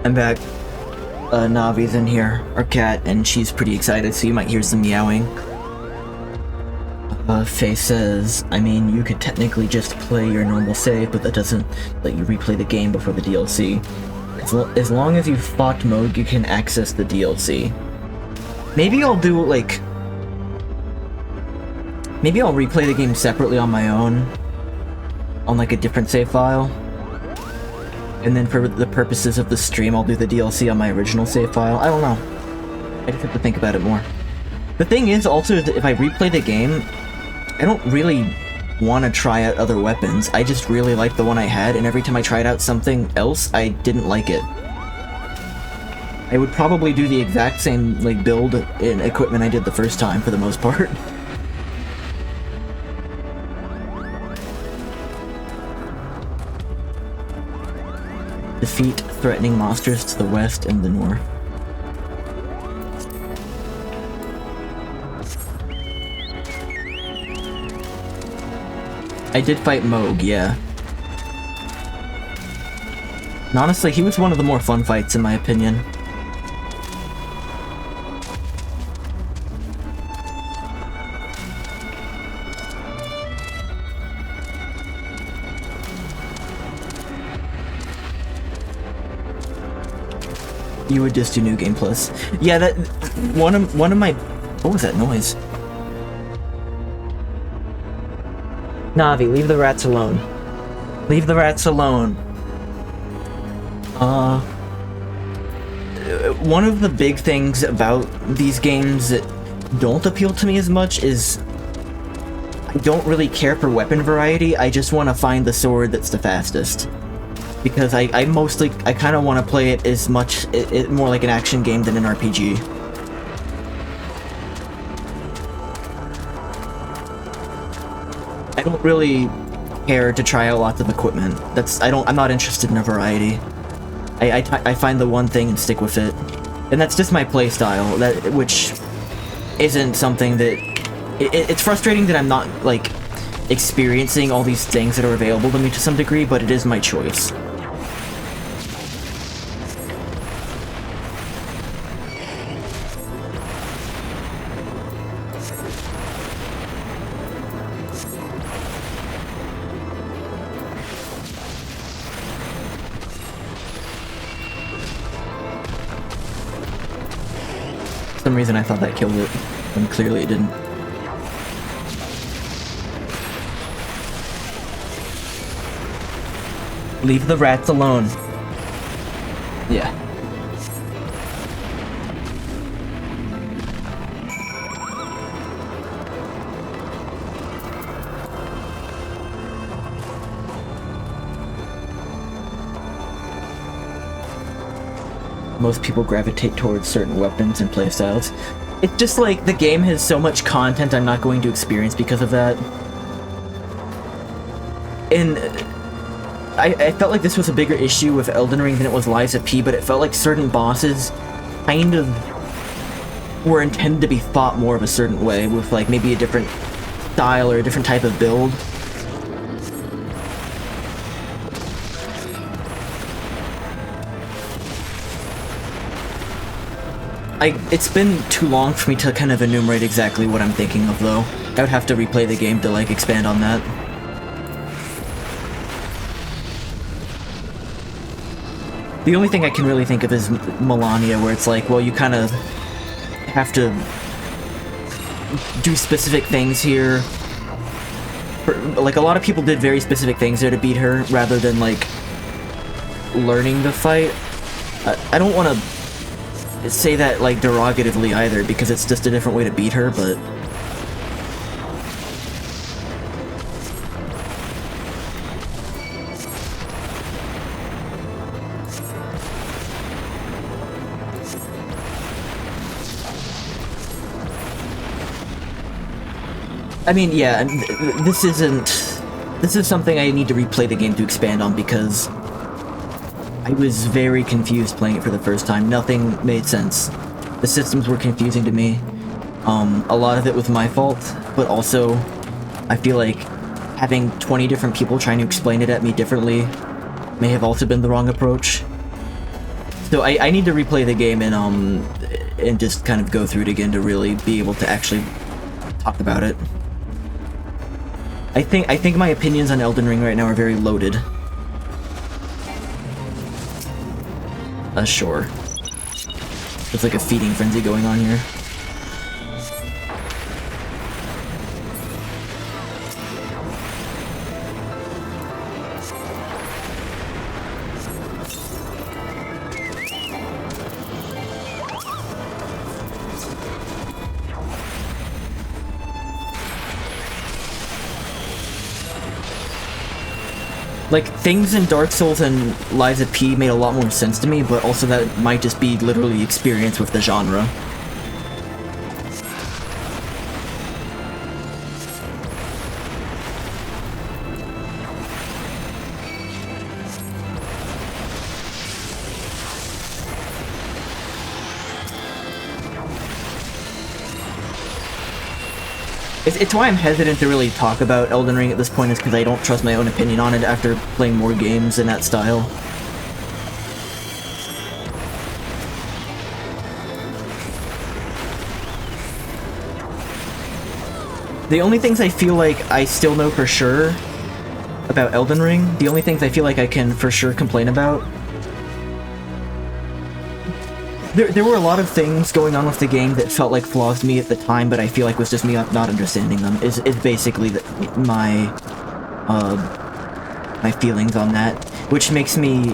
I'm back. Navi's in here, our cat, and she's pretty excited, so you might hear some meowing. Faye says, I mean, you could technically just play your normal save, but that doesn't let you replay the game before the DLC. As long as you've fought mode, you can access the DLC. Maybe I'll do, like... Maybe I'll replay the game separately on my own. On, like, a different save file. And then for the purposes of the stream, I'll do the DLC on my original save file. I don't know. I just have to think about it more. The thing is, also, that if I replay the game, I don't really want to try out other weapons. I just really like the one I had, and every time I tried out something else, I didn't like it. I would probably do the exact same, like, build and equipment I did the first time, for the most part. Defeat threatening monsters to the west and the north. I did fight Moog, yeah. And honestly, he was one of the more fun fights in my opinion. You would just do New Game Plus. Yeah, that one of my... What was that noise? Navi, leave the rats alone. Leave the rats alone. One of the big things about these games that don't appeal to me as much is I don't really care for weapon variety, I just want to find the sword that's the fastest. Because I kind of want to play it as much, more like an action game than an RPG. I don't really care to try out lots of equipment. I'm not interested in a variety. I find the one thing and stick with it. And that's just my playstyle, which isn't something that... It's frustrating that I'm not, like, experiencing all these things that are available to me to some degree, but it is my choice. For some reason I thought that killed it, when clearly it didn't. Leave the rats alone. Yeah. Most people gravitate towards certain weapons and playstyles. It's just like the game has so much content I'm not going to experience because of that. And I felt like this was a bigger issue with Elden Ring than it was Liza P, but it felt like certain bosses kind of were intended to be fought more of a certain way, with like maybe a different style or a different type of build. It's been too long for me to kind of enumerate exactly what I'm thinking of, though. I would have to replay the game to, like, expand on that. The only thing I can really think of is Melania, where it's like, well, you kind of have to do specific things here. Like, a lot of people did very specific things there to beat her, rather than, like, learning the fight. I don't want to say that, like, derogatively either, because it's just a different way to beat her, but... I mean, yeah, this is something I need to replay the game to expand on, because I was very confused playing it for the first time. Nothing made sense. The systems were confusing to me. A lot of it was my fault, but also I feel like having 20 different people trying to explain it at me differently may have also been the wrong approach. So I need to replay the game and just kind of go through it again to really be able to actually talk about it. I think my opinions on Elden Ring right now are very loaded. Sure. There's like a feeding frenzy going on here. Like, things in Dark Souls and Lies of P made a lot more sense to me, but also that might just be literally experience with the genre. It's why I'm hesitant to really talk about Elden Ring at this point, is because I don't trust my own opinion on it after playing more games in that style. The only things I feel like I still know for sure about Elden Ring, the only things I feel like I can for sure complain about, There were a lot of things going on with the game that felt like flaws to me at the time, but I feel like was just me not understanding them. Is basically my feelings on that, which makes me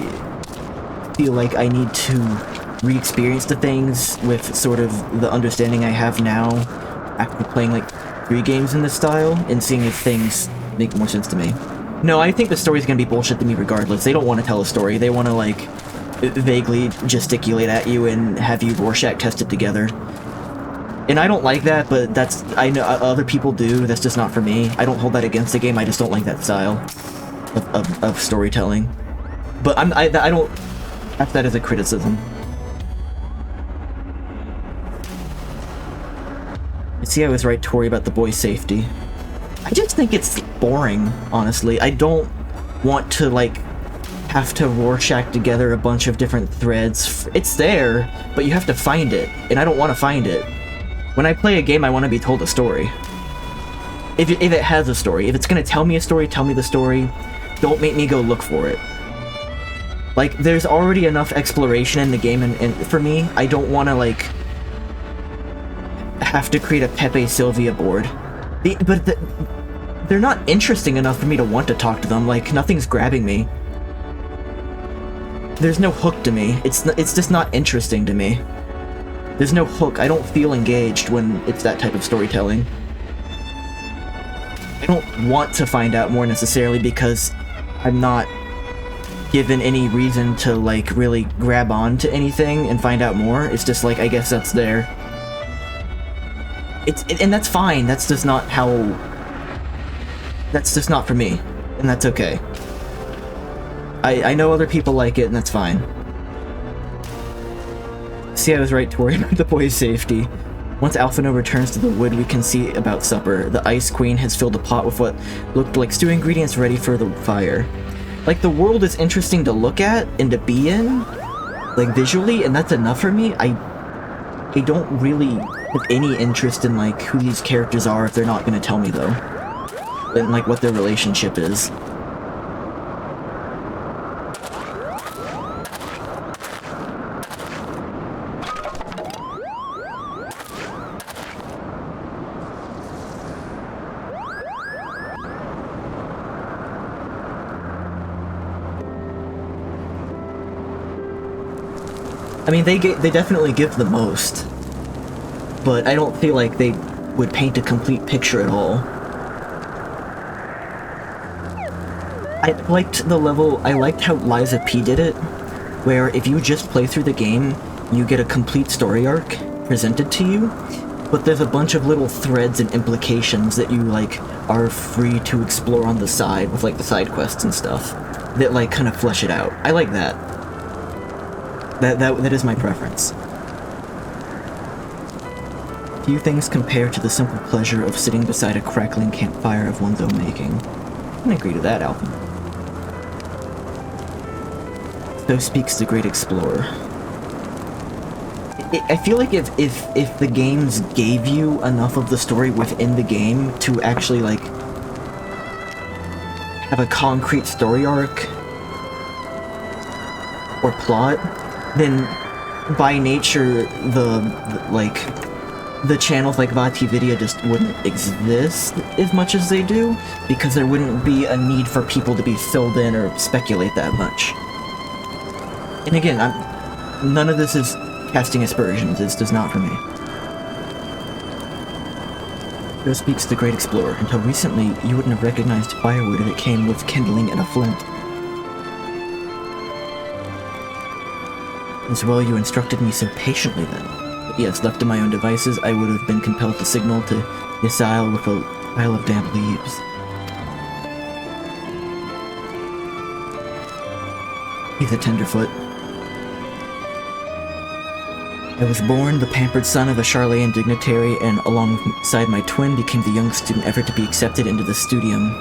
feel like I need to re-experience the things with sort of the understanding I have now after playing like 3 games in this style and seeing if things make more sense to me. No, I think the story's gonna be bullshit to me regardless. They don't want to tell a story. They want to like vaguely gesticulate at you and have you Rorschach test it together. And I don't like that, but I know other people do. That's just not for me. I don't hold that against the game. I just don't like that style of storytelling. But I don't have that as a criticism. See, I was right, Tori, about the boy's safety. I just think it's boring, honestly. I don't want to like have to Rorschach together a bunch of different threads. It's there, but you have to find it, and I don't want to find it. When I play a game, I want to be told a story. If it has a story. If it's going to tell me a story, tell me the story. Don't make me go look for it. Like, there's already enough exploration in the game, and for me, I don't want to, like, have to create a Pepe Sylvia board. They're not interesting enough for me to want to talk to them. Like, nothing's grabbing me. There's no hook to me. It's just not interesting to me. There's no hook. I don't feel engaged when it's that type of storytelling. I don't want to find out more necessarily because I'm not given any reason to like really grab on to anything and find out more. It's just like, I guess that's there. And that's fine. That's just not how... That's just not for me. And that's okay. I know other people like it, and that's fine. See, I was right, Tori, about the boy's safety. Once Alphino returns to the wood, we can see about supper. The Ice Queen has filled a pot with what looked like stew ingredients ready for the fire. Like, the world is interesting to look at and to be in, like, visually, and that's enough for me. I don't really have any interest in, like, who these characters are if they're not gonna tell me, though. And, like, what their relationship is. I mean, they definitely give the most, but I don't feel like they would paint a complete picture at all. I liked the level, I liked how Lies of P did it, where if you just play through the game, you get a complete story arc presented to you, but there's a bunch of little threads and implications that you, like, are free to explore on the side with, like, the side quests and stuff, that, like, kind of flesh it out. I like that. That is my preference. Few things compare to the simple pleasure of sitting beside a crackling campfire of one's own making. I can agree to that, Alpha. So speaks the great explorer. I feel like if the games gave you enough of the story within the game to actually, like, have a concrete story arc or plot, then by nature, the channels like VaatiVidya just wouldn't exist as much as they do, because there wouldn't be a need for people to be filled in or speculate that much. And again, none of this is casting aspersions, this does not for me. So speaks the great explorer. Until recently, you wouldn't have recognized firewood if it came with kindling and a flint. As well, you instructed me so patiently then. But yes, left to my own devices, I would have been compelled to signal to this isle with a pile of damp leaves. He's a tenderfoot. I was born the pampered son of a Charleyan dignitary, and alongside my twin became the young student ever to be accepted into the studium.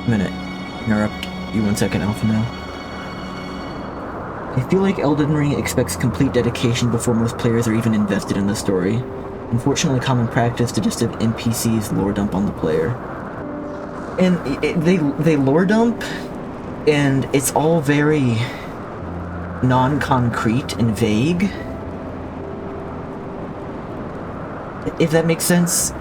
I'm gonna interrupt you 1 second, Alpha now. I feel like Elden Ring expects complete dedication before most players are even invested in the story. Unfortunately, common practice to just have NPCs lore dump on the player. And they lore dump, and it's all very non-concrete and vague. If that makes sense.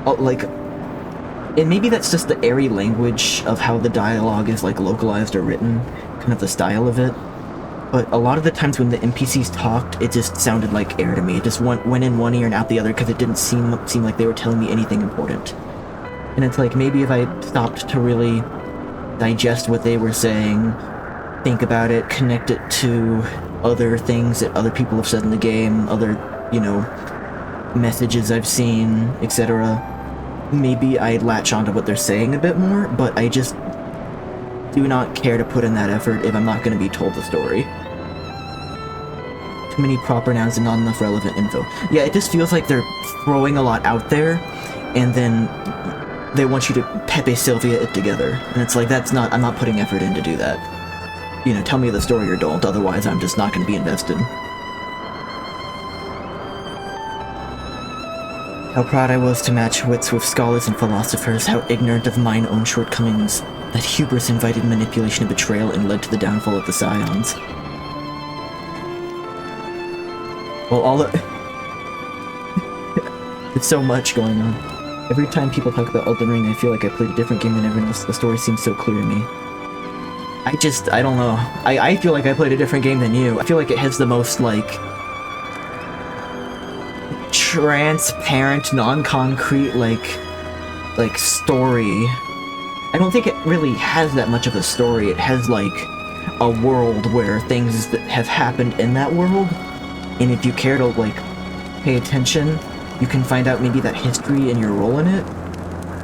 Like, and maybe that's just the airy language of how the dialogue is, like, localized or written, kind of the style of it. But a lot of the times when the NPCs talked, it just sounded like air to me. It just went in one ear and out the other, because it didn't seem like they were telling me anything important. And it's like, maybe if I stopped to really digest what they were saying, think about it, connect it to other things that other people have said in the game, other, you know, messages I've seen, etc., maybe I'd latch onto what they're saying a bit more, but I just do not care to put in that effort if I'm not going to be told the story. Too many proper nouns and not enough relevant info. Yeah, it just feels like they're throwing a lot out there, and then they want you to Pepe Sylvia it together. And it's like, I'm not putting effort in to do that. You know, tell me the story or don't, otherwise I'm just not going to be invested. How proud I was to match wits with scholars and philosophers, how ignorant of mine own shortcomings. That hubris invited manipulation and betrayal and led to the downfall of the Scions. Well, it's so much going on. Every time people talk about Elden Ring, I feel like I played a different game than everyone else. The story seems so clear to me. I don't know. I feel like I played a different game than you. I feel like it has the most, like, transparent, non-concrete, like story. I don't think it really has that much of a story. It has, like, a world where things that have happened in that world, and if you care to, like, pay attention, you can find out maybe that history and your role in it,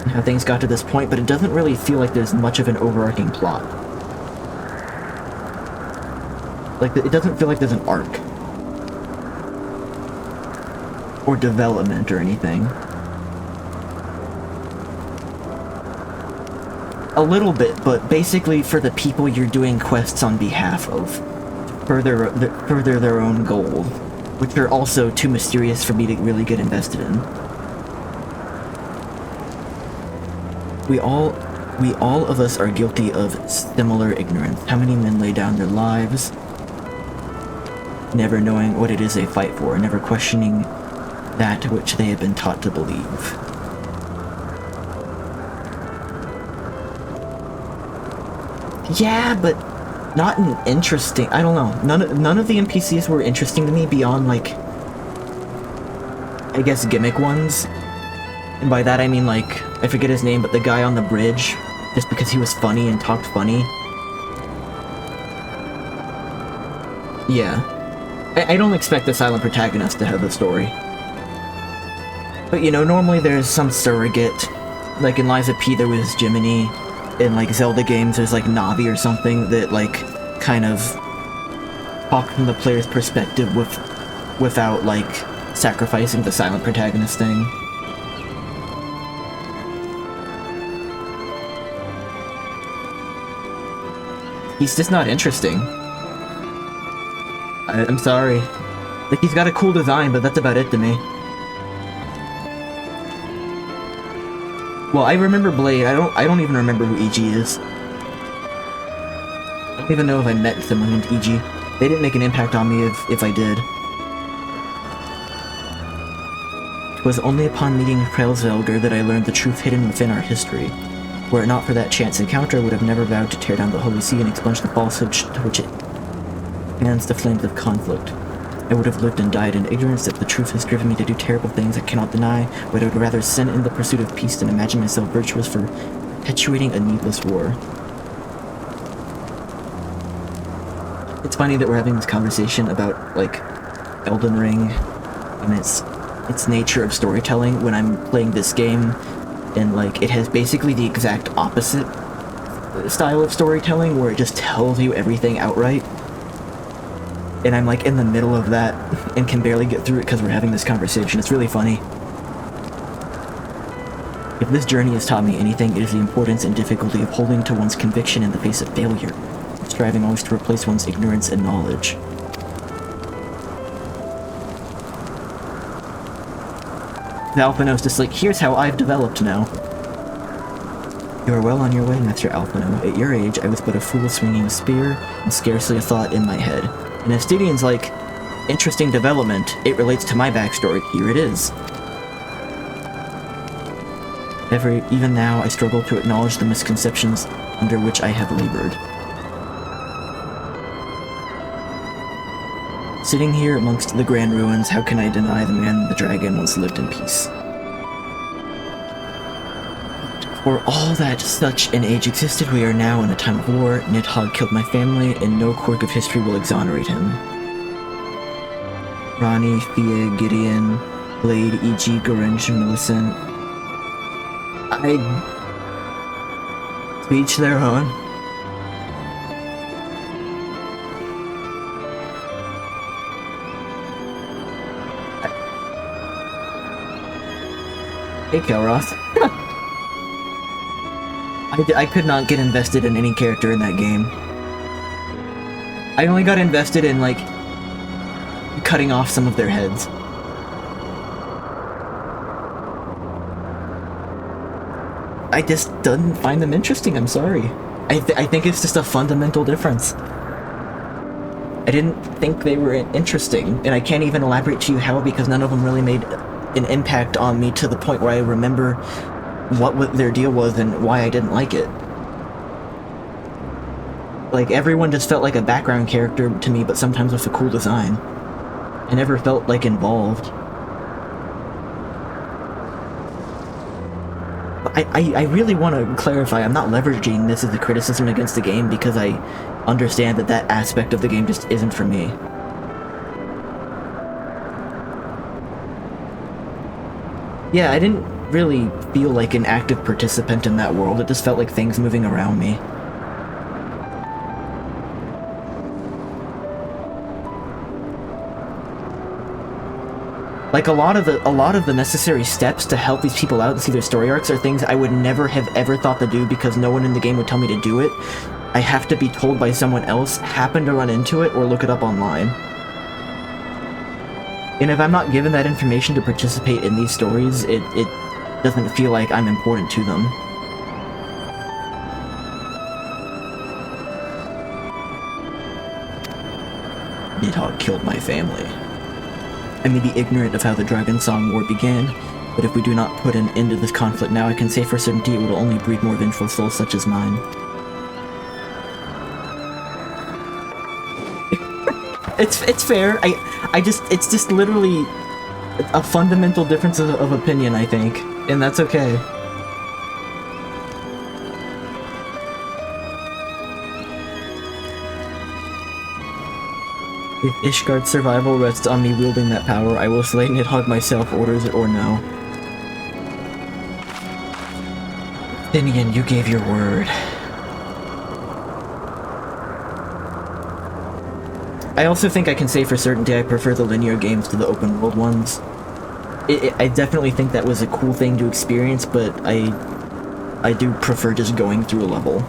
and how things got to this point, but it doesn't really feel like there's much of an overarching plot. Like, it doesn't feel like there's an arc. Or development or anything. A little bit, but basically for the people you're doing quests on behalf of. Further their own goals, which are also too mysterious for me to really get invested in. We all of us are guilty of similar ignorance. How many men lay down their lives, never knowing what it is they fight for, never questioning that which they have been taught to believe. Yeah, but not an interesting... I don't know. None of the NPCs were interesting to me beyond, like, I guess gimmick ones. And by that I mean, like, I forget his name, but the guy on the bridge, just because he was funny and talked funny. Yeah. I don't expect the silent protagonist to have the story. But, you know, normally there's some surrogate. Like in Lies of P, there was Jiminy. In, like, Zelda games, there's, like, Navi or something that, like, kind of talk from the player's perspective without, like, sacrificing the silent protagonist thing. He's just not interesting. I'm sorry. Like, he's got a cool design, but that's about it to me. Well, I remember Blade. I don't even remember who E.G. is. I don't even know if I met someone named E.G. They didn't make an impact on me if I did. It was only upon meeting Krellsvelger that I learned the truth hidden within our history. Were it not for that chance encounter, I would have never vowed to tear down the Holy See and expunge the falsehood to which it fans the flames of conflict. I would have lived and died in ignorance that the truth has driven me to do terrible things I cannot deny, but I would rather sin in the pursuit of peace than imagine myself virtuous for perpetuating a needless war. It's funny that we're having this conversation about, like, Elden Ring and its nature of storytelling when I'm playing this game, and, like, it has basically the exact opposite style of storytelling where it just tells you everything outright. And I'm, like, in the middle of that and can barely get through it because we're having this conversation. It's really funny. If this journey has taught me anything, it is the importance and difficulty of holding to one's conviction in the face of failure, striving always to replace one's ignorance and knowledge. The Alphino's just like, here's how I've developed now. You are well on your way, Master Alphino. At your age, I was but a fool swinging a spear, and scarcely a thought in my head. And Estidion's like, interesting development. It relates to my backstory. Here it is. Even now, I struggle to acknowledge the misconceptions under which I have labored. Sitting here amongst the grand ruins, how can I deny the man and the dragon once lived in peace? For all that such an age existed, we are now in a time of war. Nidhogg killed my family, and no quirk of history will exonerate him. Ronnie, Thea, Gideon, Blade, E.G., Gorenj, Millicent. To each their own. Hey, Kelroth. I could not get invested in any character in that game. I only got invested in, like, cutting off some of their heads. I just didn't find them interesting, I'm sorry. I think it's just a fundamental difference. I didn't think they were interesting, and I can't even elaborate to you how, because none of them really made an impact on me to the point where I remember what their deal was and why I didn't like it. Like, everyone just felt like a background character to me, but sometimes with a cool design. I never felt, like, involved. I really want to clarify, I'm not leveraging this as a criticism against the game because I understand that that aspect of the game just isn't for me. Yeah, I didn't really feel like an active participant in that world, it just felt like things moving around me. Like, a lot of the necessary steps to help these people out and see their story arcs are things I would never have ever thought to do because no one in the game would tell me to do it. I have to be told by someone else, happen to run into it, or look it up online. And if I'm not given that information to participate in these stories, it doesn't feel like I'm important to them. Nidhogg killed my family. I may be ignorant of how the Dragon Song War began, but if we do not put an end to this conflict now, I can say for certainty it will only breed more vengeful souls such as mine. It's fair. It's just literally a fundamental difference of opinion, I think, and that's okay. If Ishgard's survival rests on me wielding that power, I will slay Nidhogg myself, orders it or no. Finian, you gave your word. I also think I can say for certainty I prefer the linear games to the open world ones. I definitely think that was a cool thing to experience, but I do prefer just going through a level.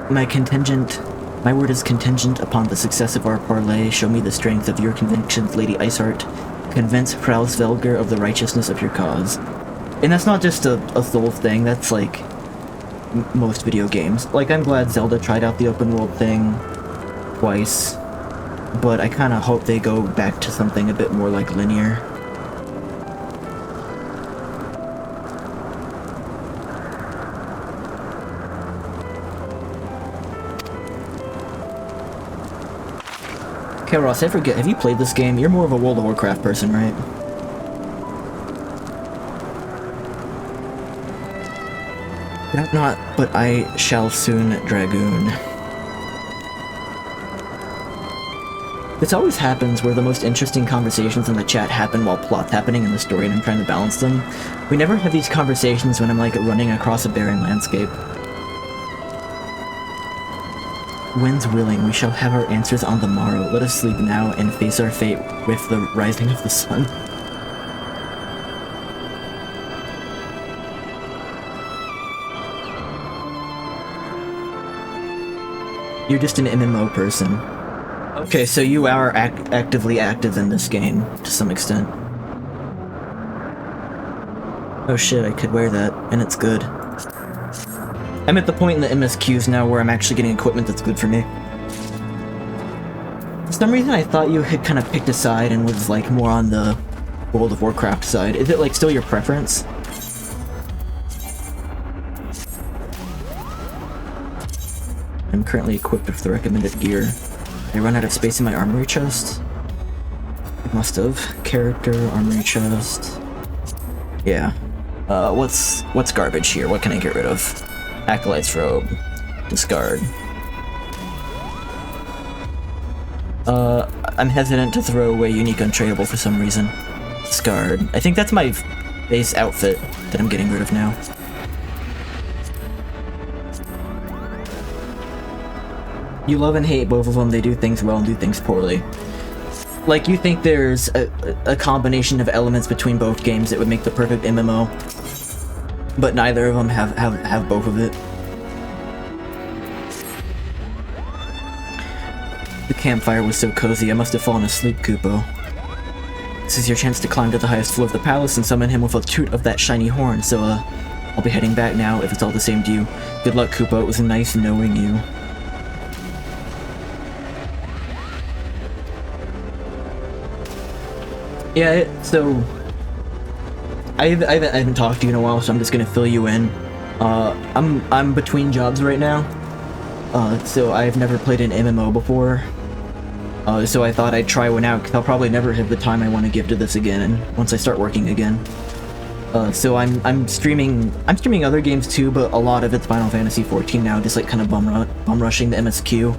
My contingent My word is contingent upon the success of our parlay. Show me the strength of your convictions, Lady Iceheart. Convince Krausvelger of the righteousness of your cause. And that's not just a Soul thing, that's like most video games. Like, I'm glad Zelda tried out the open world thing twice, but I kind of hope they go back to something a bit more like linear. Okay, Ross, I forget, have you played this game? You're more of a World of Warcraft person, right? Doubt not, but I shall soon, Dragoon. This always happens where the most interesting conversations in the chat happen while plot's happening in the story and I'm trying to balance them. We never have these conversations when I'm like running across a barren landscape. When's willing, we shall have our answers on the morrow. Let us sleep now and face our fate with the rising of the sun. You're just an MMO person. Okay, so you are actively active in this game, to some extent. Oh shit, I could wear that, and it's good. I'm at the point in the MSQs now where I'm actually getting equipment that's good for me. For some reason I thought you had kind of picked a side and was like more on the World of Warcraft side. Is it like still your preference? I'm currently equipped with the recommended gear. Did I run out of space in my armory chest? I must have. Character, armory chest. Yeah. What's garbage here? What can I get rid of? Acolyte's robe. Discard. I'm hesitant to throw away unique untradeable for some reason. Discard. I think that's my base outfit that I'm getting rid of now. You love and hate both of them, they do things well and do things poorly. Like, you think there's a combination of elements between both games that would make the perfect MMO, but neither of them have both of it. The campfire was so cozy, I must have fallen asleep, Kupo. This is your chance to climb to the highest floor of the palace and summon him with a toot of that shiny horn, so I'll be heading back now if it's all the same to you. Good luck, Kupo, it was nice knowing you. Yeah, so I haven't talked to you in a while, so I'm just gonna fill you in. I'm between jobs right now, so I've never played an MMO before. So I thought I'd try one out, because I'll probably never have the time I want to give to this again, once I start working again. So I'm streaming other games too, but a lot of it's Final Fantasy XIV now, just like kind of bum rushing the MSQ,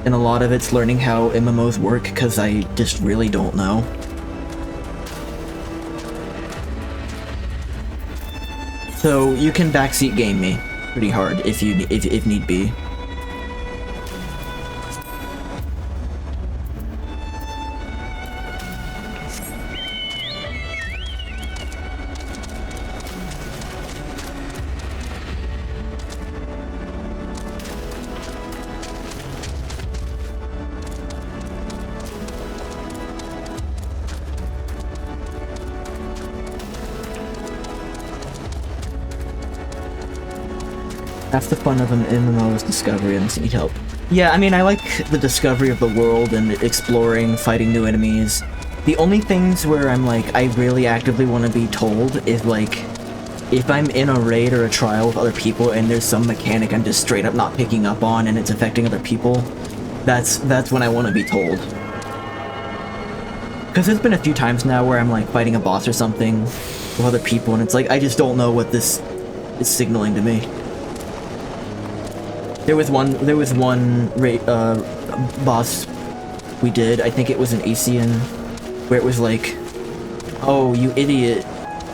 and a lot of it's learning how MMOs work, because I just really don't know. So you can backseat game me pretty hard if need be. Half the fun of an MMO is discovery and need help. Yeah, I mean, I like the discovery of the world and exploring, fighting new enemies. The only things where I'm like, I really actively want to be told is like, if I'm in a raid or a trial with other people and there's some mechanic I'm just straight up not picking up on and it's affecting other people, that's when I want to be told. Because there's been a few times now where I'm like fighting a boss or something with other people and it's like, I just don't know what this is signaling to me. There was one boss we did, I think it was an Asian, where it was like, oh, you idiot.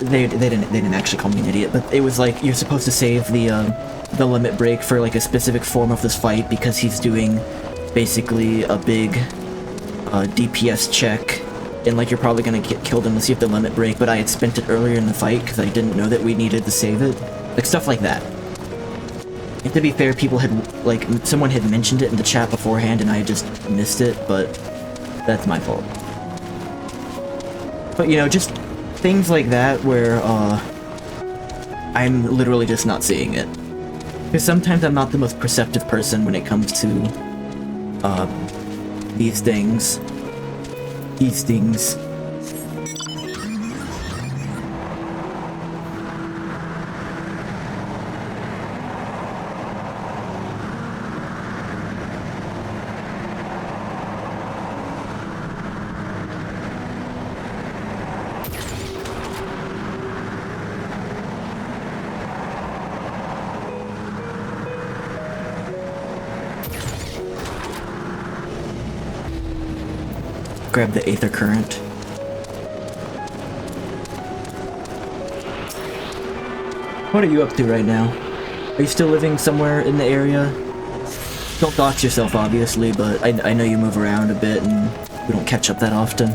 They didn't actually call me an idiot, but it was like, you're supposed to save the limit break for like a specific form of this fight because he's doing basically a big DPS check, and like you're probably gonna get killed unless you have the limit break, but I had spent it earlier in the fight because I didn't know that we needed to save it. Like stuff like that. And to be fair, people had like, someone had mentioned it in the chat beforehand and I just missed it, but that's my fault. But, you know, just things like that where, I'm literally just not seeing it. Because sometimes I'm not the most perceptive person when it comes to, these things. These things. Grab the Aether Current. What are you up to right now? Are you still living somewhere in the area? Don't dox yourself, obviously, but I know you move around a bit and we don't catch up that often.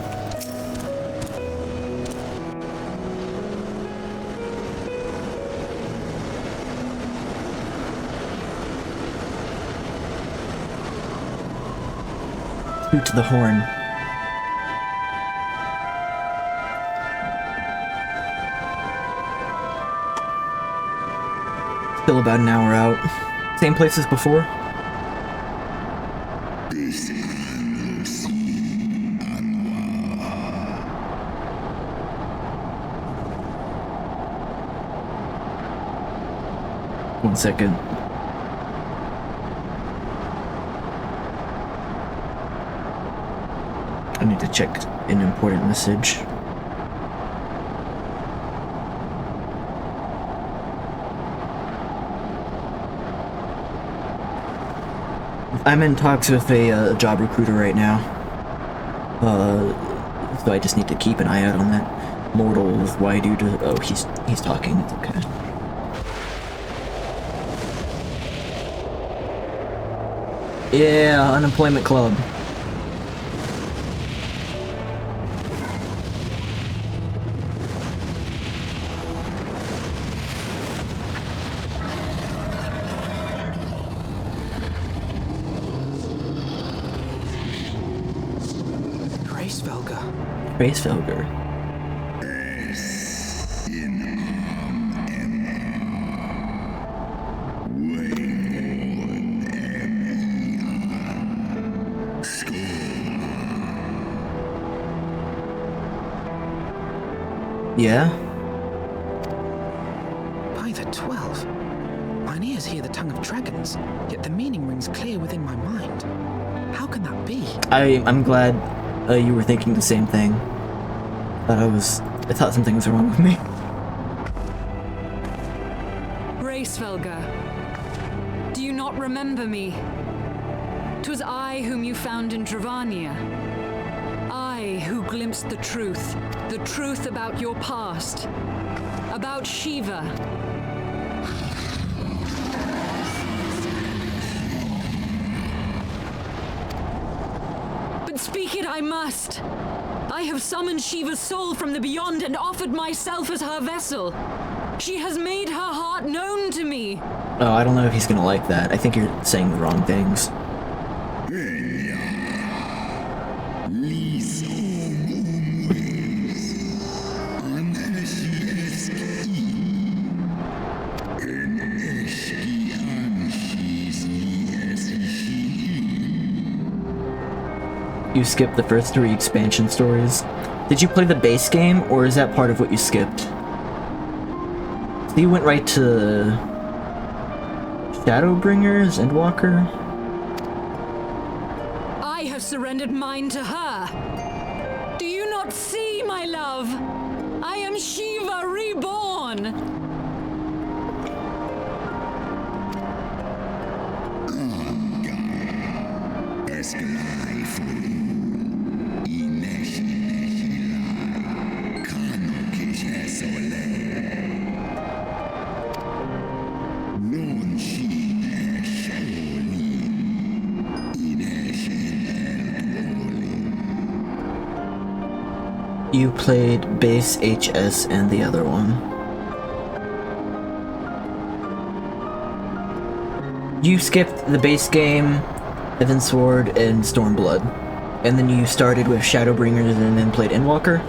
Toot to the horn. Still about an hour out. Same place as before? One second. I need to check an important message. I'm in talks with a job recruiter right now. So I just need to keep an eye out on that mortal with white dude. Oh, he's talking. It's okay. Yeah, unemployment club. Gracefelger. Yeah? By the 12. Mine ears hear the tongue of dragons, yet the meaning rings clear within my mind. How can that be? I'm glad you were thinking the same thing. I thought something was wrong with me. Gracefelger, do you not remember me? 'Twas I whom you found in Dravania. I who glimpsed the truth about your past, about Shiva. But speak it I must. I have summoned Shiva's soul from the beyond and offered myself as her vessel. She has made her heart known to me. Oh, I don't know if he's gonna like that. I think you're saying the wrong things. You skipped the first 3 expansion stories. Did you play the base game, or is that part of what you skipped? So you went right to Shadowbringers and Walker? I have surrendered mine to her. Do you not see, my love? I am Shiva reborn. You played base, HS, and the other one. You skipped the base game, Heavensward, and Stormblood, and then you started with Shadowbringers and then played Endwalker?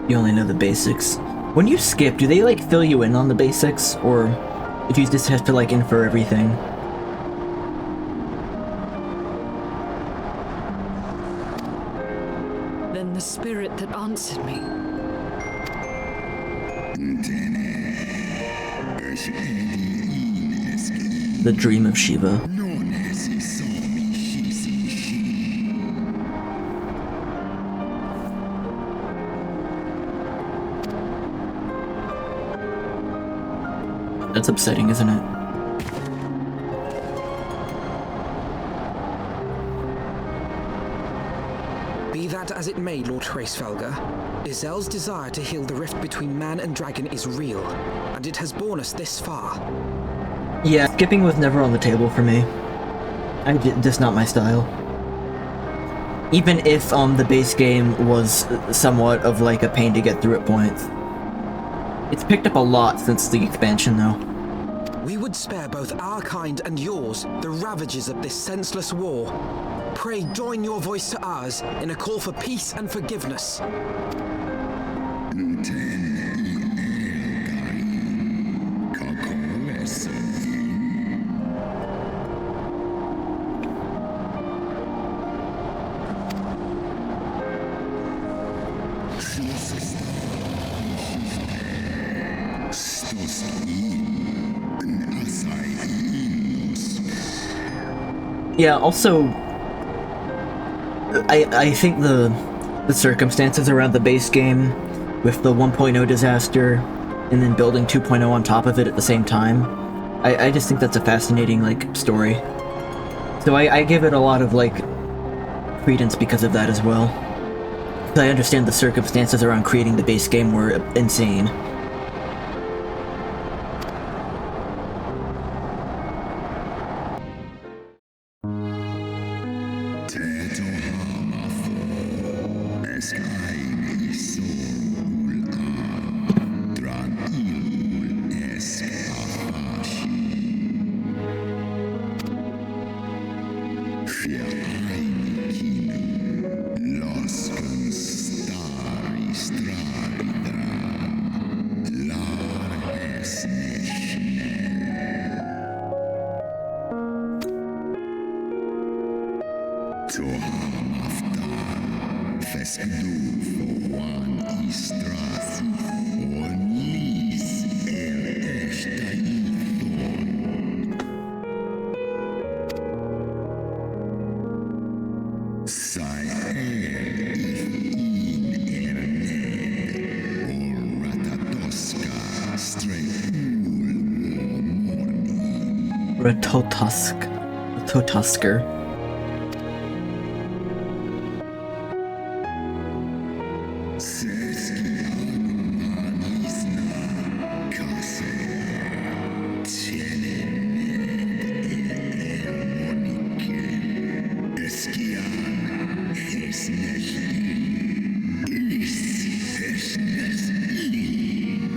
You only know the basics. When you skip, do they like fill you in on the basics, or if you just have to like infer everything? Then the spirit that answered me. The dream of Shiva. That's upsetting, isn't it? Be that as it may, Lord Hraesvelga, Izel's desire to heal the rift between man and dragon is real, and it has borne us this far. Yeah, skipping was never on the table for me. Just not my style. Even if the base game was somewhat of like a pain to get through at points. It's picked up a lot since the expansion, though. We would spare both our kind and yours the ravages of this senseless war. Pray join your voice to ours in a call for peace and forgiveness. Yeah, also, I think the circumstances around the base game, with the 1.0 disaster, and then building 2.0 on top of it at the same time, I just think that's a fascinating, like, story. So I give it a lot of, like, credence because of that as well. Because I understand the circumstances around creating the base game were insane. Totusker.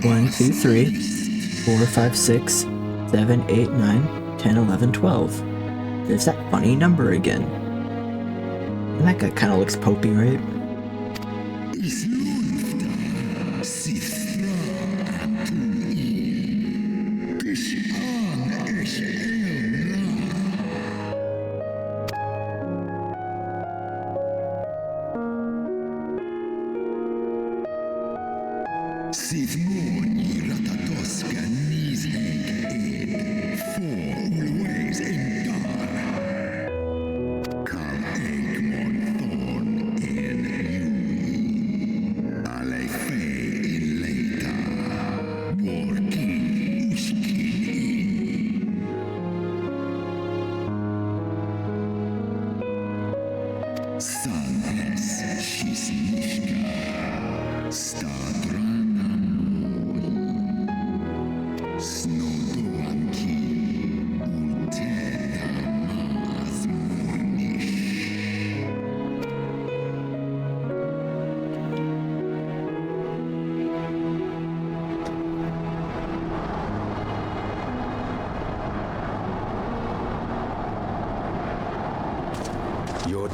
One, 2, 3, 4, 5, 6, 7, 8, 9, 10, 11, 12. There's that funny number again. And that guy kind of looks popey, right?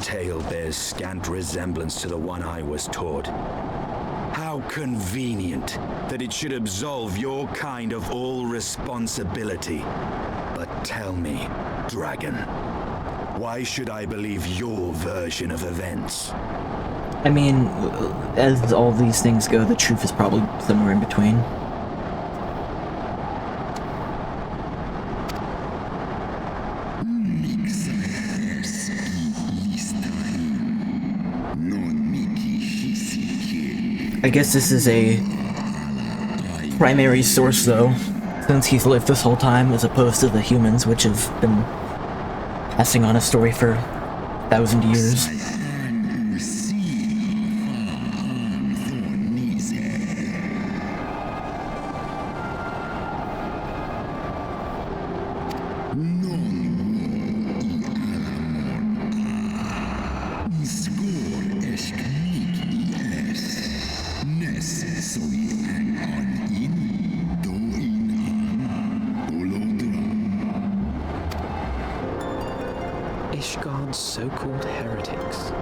tale bears scant resemblance to the one I was taught. How convenient that it should absolve your kind of all responsibility. But tell me, dragon, why should I believe your version of events? I mean, as all these things go, the truth is probably somewhere in between. I guess this is a primary source, though, since he's lived this whole time, as opposed to the humans, which have been passing on a story for 1,000 years. Ishgard's so-called heretics.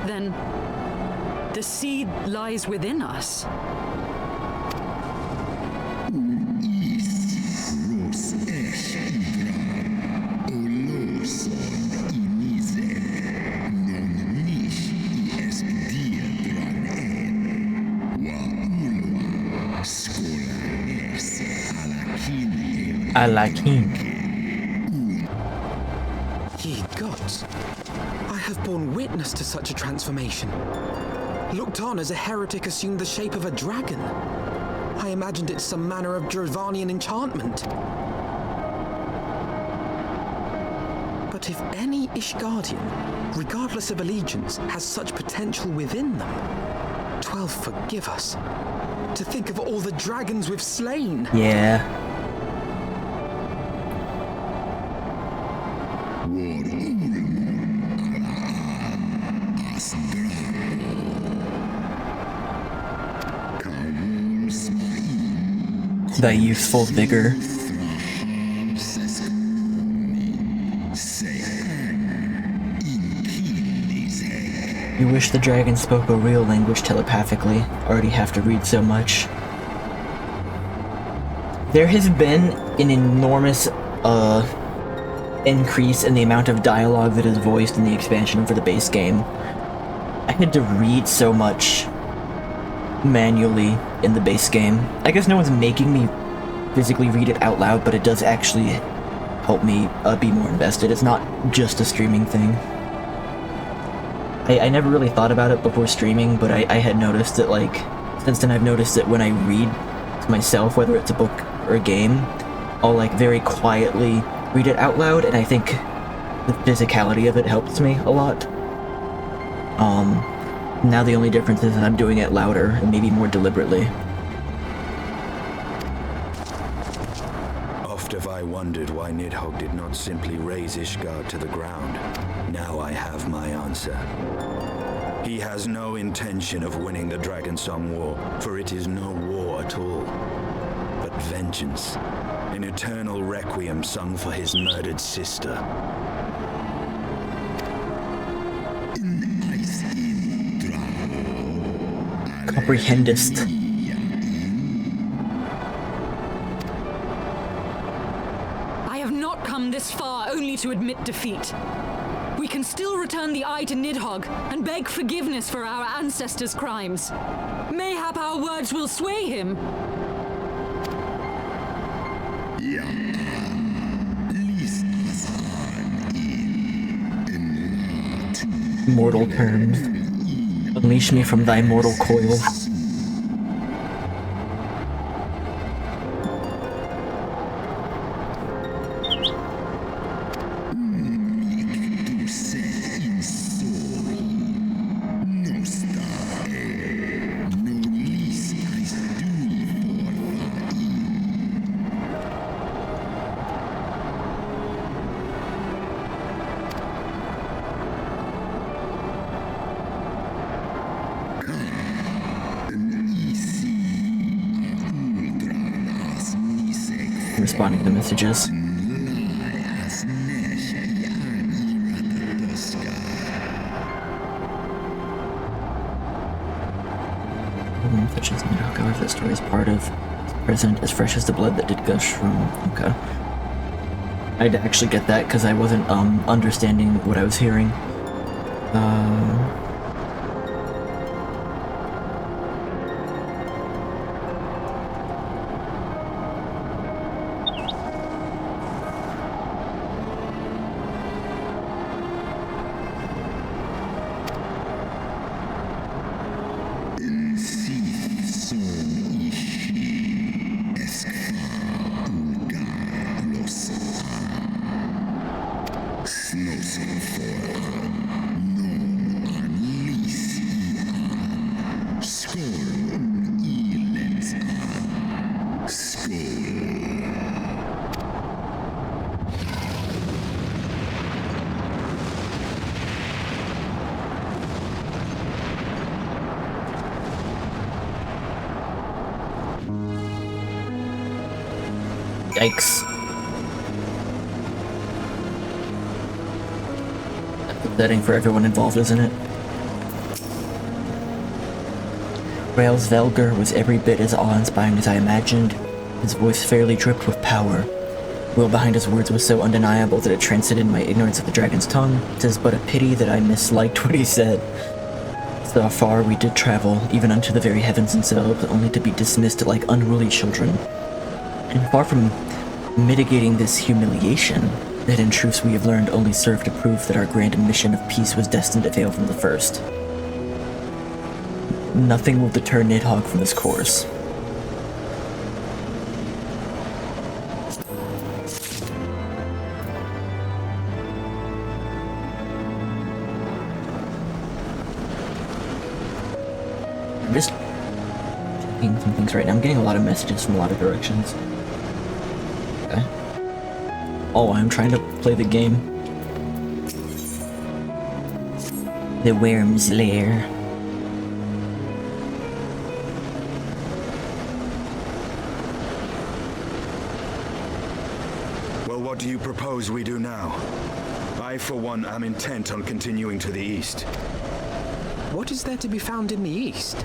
Then the seed lies within us. Alakin. Ye gods, I have borne witness to such a transformation. Looked on as a heretic assumed the shape of a dragon. I imagined it some manner of Dravanian enchantment. But if any Ishgardian, regardless of allegiance, has such potential within them, 12 forgive us. To think of all the dragons we've slain. Yeah. The youthful vigor. You wish the dragon spoke a real language telepathically. Already have to read so much. There has been an enormous, increase in the amount of dialogue that is voiced in the expansion for the base game. I had to read so much manually in the base game. I guess no one's making me physically read it out loud, but it does actually help me be more invested. It's not just a streaming thing. I never really thought about it before streaming, but I had noticed that, like, since then I've noticed that when I read to myself, whether it's a book or a game, I'll, like, very quietly read it out loud, and I think the physicality of it helps me a lot. Now the only difference is that I'm doing it louder and maybe more deliberately. Oft have I wondered why Nidhogg did not simply raze Ishgard to the ground. Now I have my answer. He has no intention of winning the Dragonsong War, for it is no war at all, but vengeance, an eternal requiem sung for his murdered sister. Comprehendest. I have not come this far only to admit defeat. We can still return the eye to Nidhogg and beg forgiveness for our ancestors' crimes. Mayhap our words will sway him. Mortal terms. Unleash me from thy mortal coil. responding to messages. Such as however the story is part of, present, as fresh as the blood that did gush from. Okay. I had to actually get that because I wasn't understanding what I was hearing. Yikes. That's upsetting for everyone involved, isn't it? Heavensward was every bit as awe-inspiring as I imagined. His voice fairly dripped with power. The will behind his words was so undeniable that it transcended my ignorance of the dragon's tongue. 'Tis but a pity that I misliked what he said. So far we did travel, even unto the very heavens themselves, only to be dismissed like unruly children. And far from mitigating this humiliation, the hidden truths we have learned only serve to prove that our grand mission of peace was destined to fail from the first. Nothing will deter Nidhogg from this course. I'm just checking some things right now. I'm getting a lot of messages from a lot of directions. Okay. Oh, I'm trying to play the game. The Worm's Lair. Well, what do you propose we do now? I, for one, am intent on continuing to the east. What is there to be found in the east?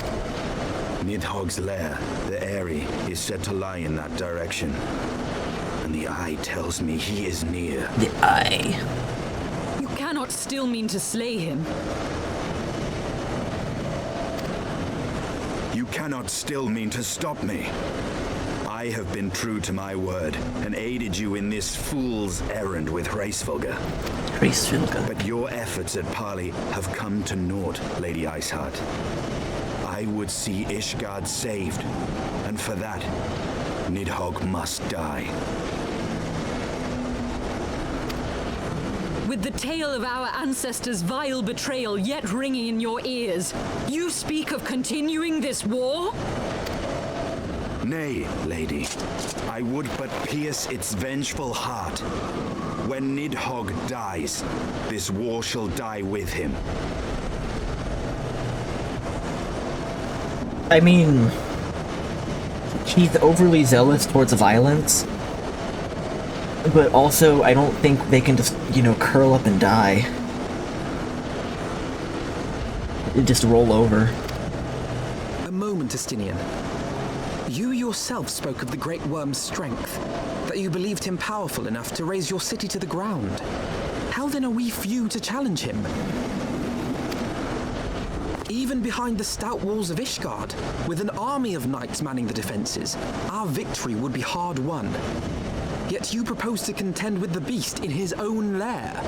Nidhogg's lair, the Eyrie, is said to lie in that direction. And the eye tells me he is near. The eye. You cannot still mean to slay him. You cannot still mean to stop me. I have been true to my word and aided you in this fool's errand with Heavensward. Heavensward. But your efforts at parley have come to naught, Lady Iceheart. I would see Ishgard saved, and for that, Nidhogg must die. With the tale of our ancestors' vile betrayal yet ringing in your ears, you speak of continuing this war? Nay, lady. I would but pierce its vengeful heart. When Nidhogg dies, this war shall die with him. I mean, he's overly zealous towards violence, but also I don't think they can just, curl up and die. Just roll over. A moment, Estinian. You yourself spoke of the Great Worm's strength, that you believed him powerful enough to raise your city to the ground. How then are we few to challenge him? Even behind the stout walls of Ishgard, with an army of knights manning the defenses, our victory would be hard won. Yet you propose to contend with the beast in his own lair.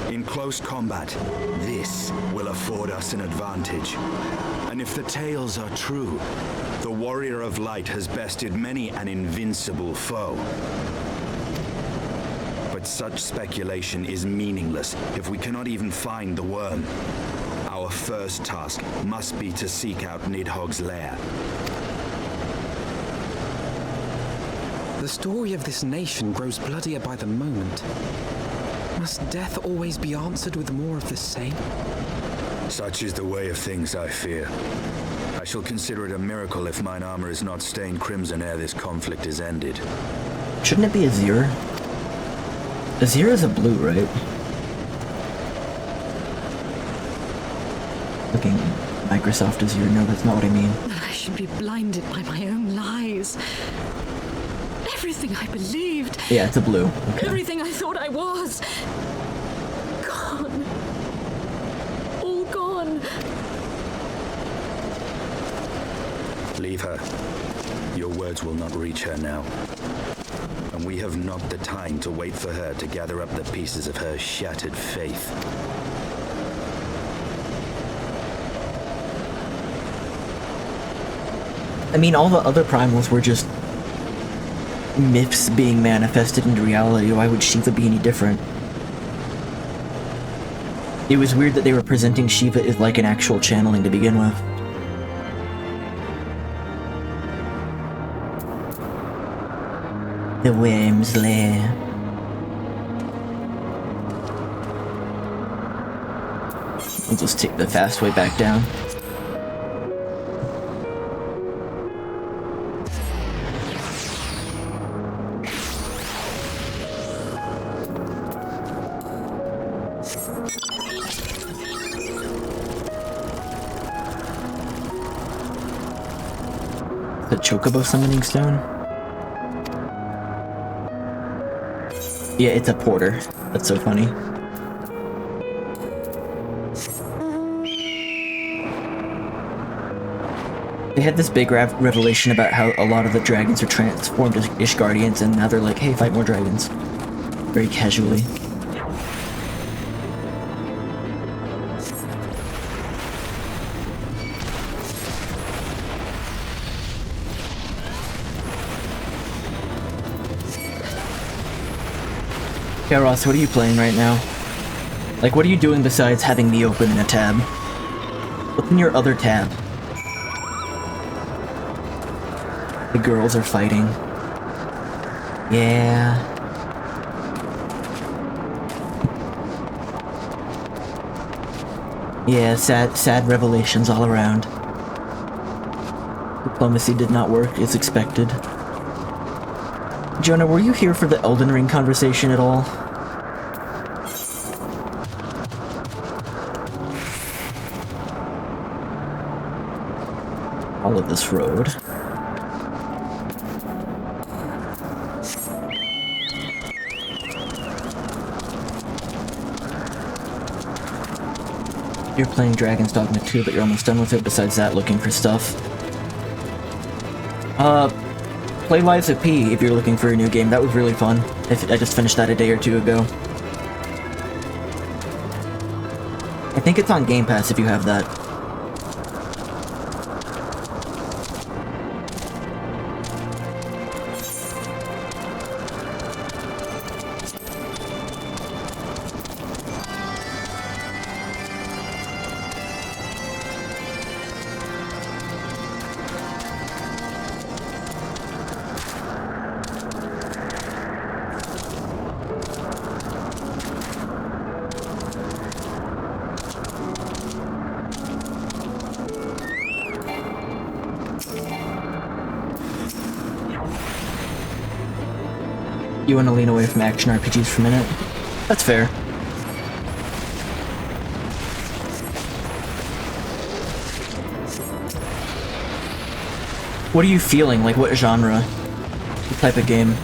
In close combat, this will afford us an advantage. And if the tales are true, the Warrior of Light has bested many an invincible foe. But such speculation is meaningless if we cannot even find the worm. Our first task must be to seek out Nidhogg's lair. The story of this nation grows bloodier by the moment. Must death always be answered with more of the same? Such is the way of things, I fear. A shall consider it a miracle if mine armor is not stained crimson ere this conflict is ended. Shouldn't it be Azir? Azir is a blue, right? Looking Microsoft Azir, no, that's not what I mean. I should be blinded by my own lies. Everything I believed. Yeah, it's a blue. Okay. Everything I thought I was. Gone. All gone. Leave her. Your words will not reach her now. And we have not the time to wait for her to gather up the pieces of her shattered faith. I mean, all the other primals were just myths being manifested into reality. Why would Shiva be any different? It was weird that they were presenting Shiva as like an actual channeling to begin with. The Worm's Lair. We'll just take the fast way back down. The Chocobo Summoning Stone? Yeah, it's a porter. That's so funny. They had this big revelation about how a lot of the dragons are transformed as Ishgardians, and now they're like, hey, fight more dragons. Very casually. Yeah, Ross, what are you playing right now? Like, what are you doing besides having me open in a tab? What's in your other tab? The girls are fighting. Yeah. Yeah, sad revelations all around. Diplomacy did not work as expected. Jonah, were you here for the Elden Ring conversation at all? Follow this road. You're playing Dragon's Dogma 2, but you're almost done with it. Besides that, looking for stuff. Play Lives of P if you're looking for a new game. That was really fun. I just finished that a day or two ago. I think it's on Game Pass if you have that. You want to lean away from action RPGs for a minute? That's fair. What are you feeling? Like, what genre? What type of game?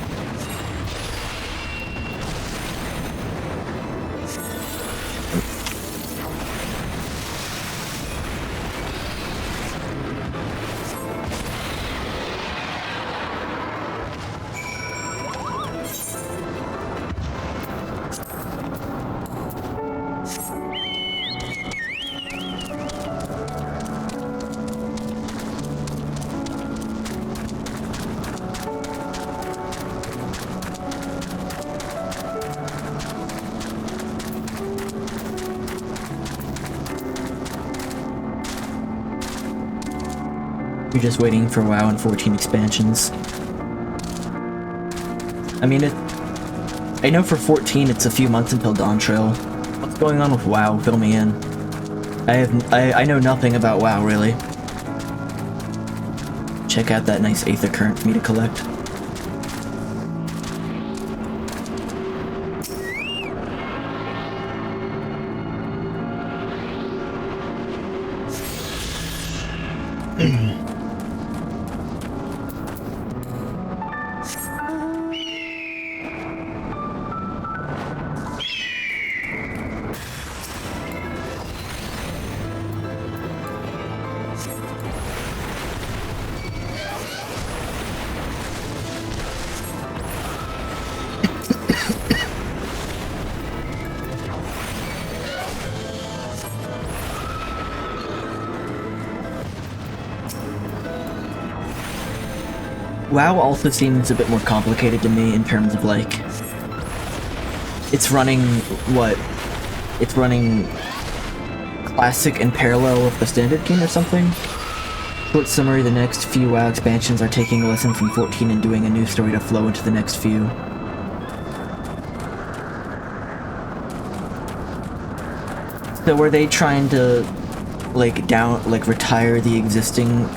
You're just waiting for WoW and 14 expansions. I mean, I know for 14 it's a few months until Dawn Trail. What's going on with WoW? Fill me in. I know nothing about WoW, really. check out that nice Aether Current for me to collect. WoW also seems a bit more complicated to me in terms of, like, it's running, what? It's running Classic in parallel with the Standard game or something? Short summary, the next few WoW expansions are taking a lesson from 14 and doing a new story to flow into the next few. So were they trying to, like, retire the existing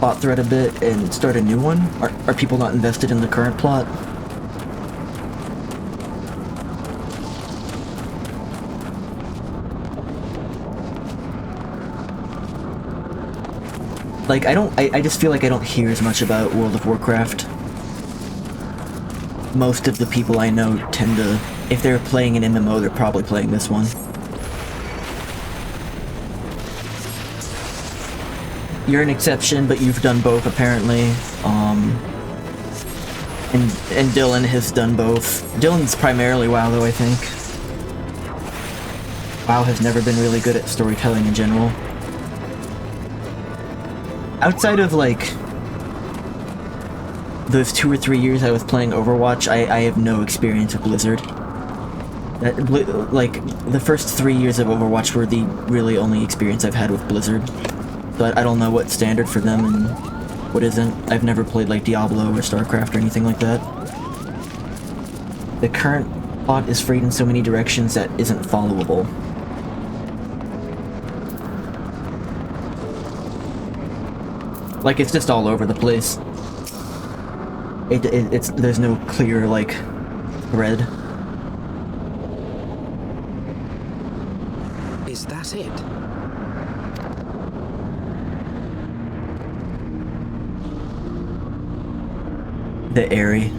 plot thread a bit and start a new one? Are people not invested in the current plot? Like, I just feel like I don't hear as much about World of Warcraft. Most of the people I know tend to, if they're playing an MMO, they're probably playing this one. You're an exception, but you've done both, apparently. And Dylan has done both. Dylan's primarily WoW, though, I think. WoW has never been really good at storytelling in general. Outside of, like, those 2 or 3 years I was playing Overwatch, I have no experience with Blizzard. Like, the first 3 years of Overwatch were the really only experience I've had with Blizzard. But I don't know what's standard for them and what isn't. I've never played, like, Diablo or StarCraft or anything like that. The current plot is frayed in so many directions that isn't followable. Like, it's just all over the place. There's no clear, like, thread. Is that it? The Airy.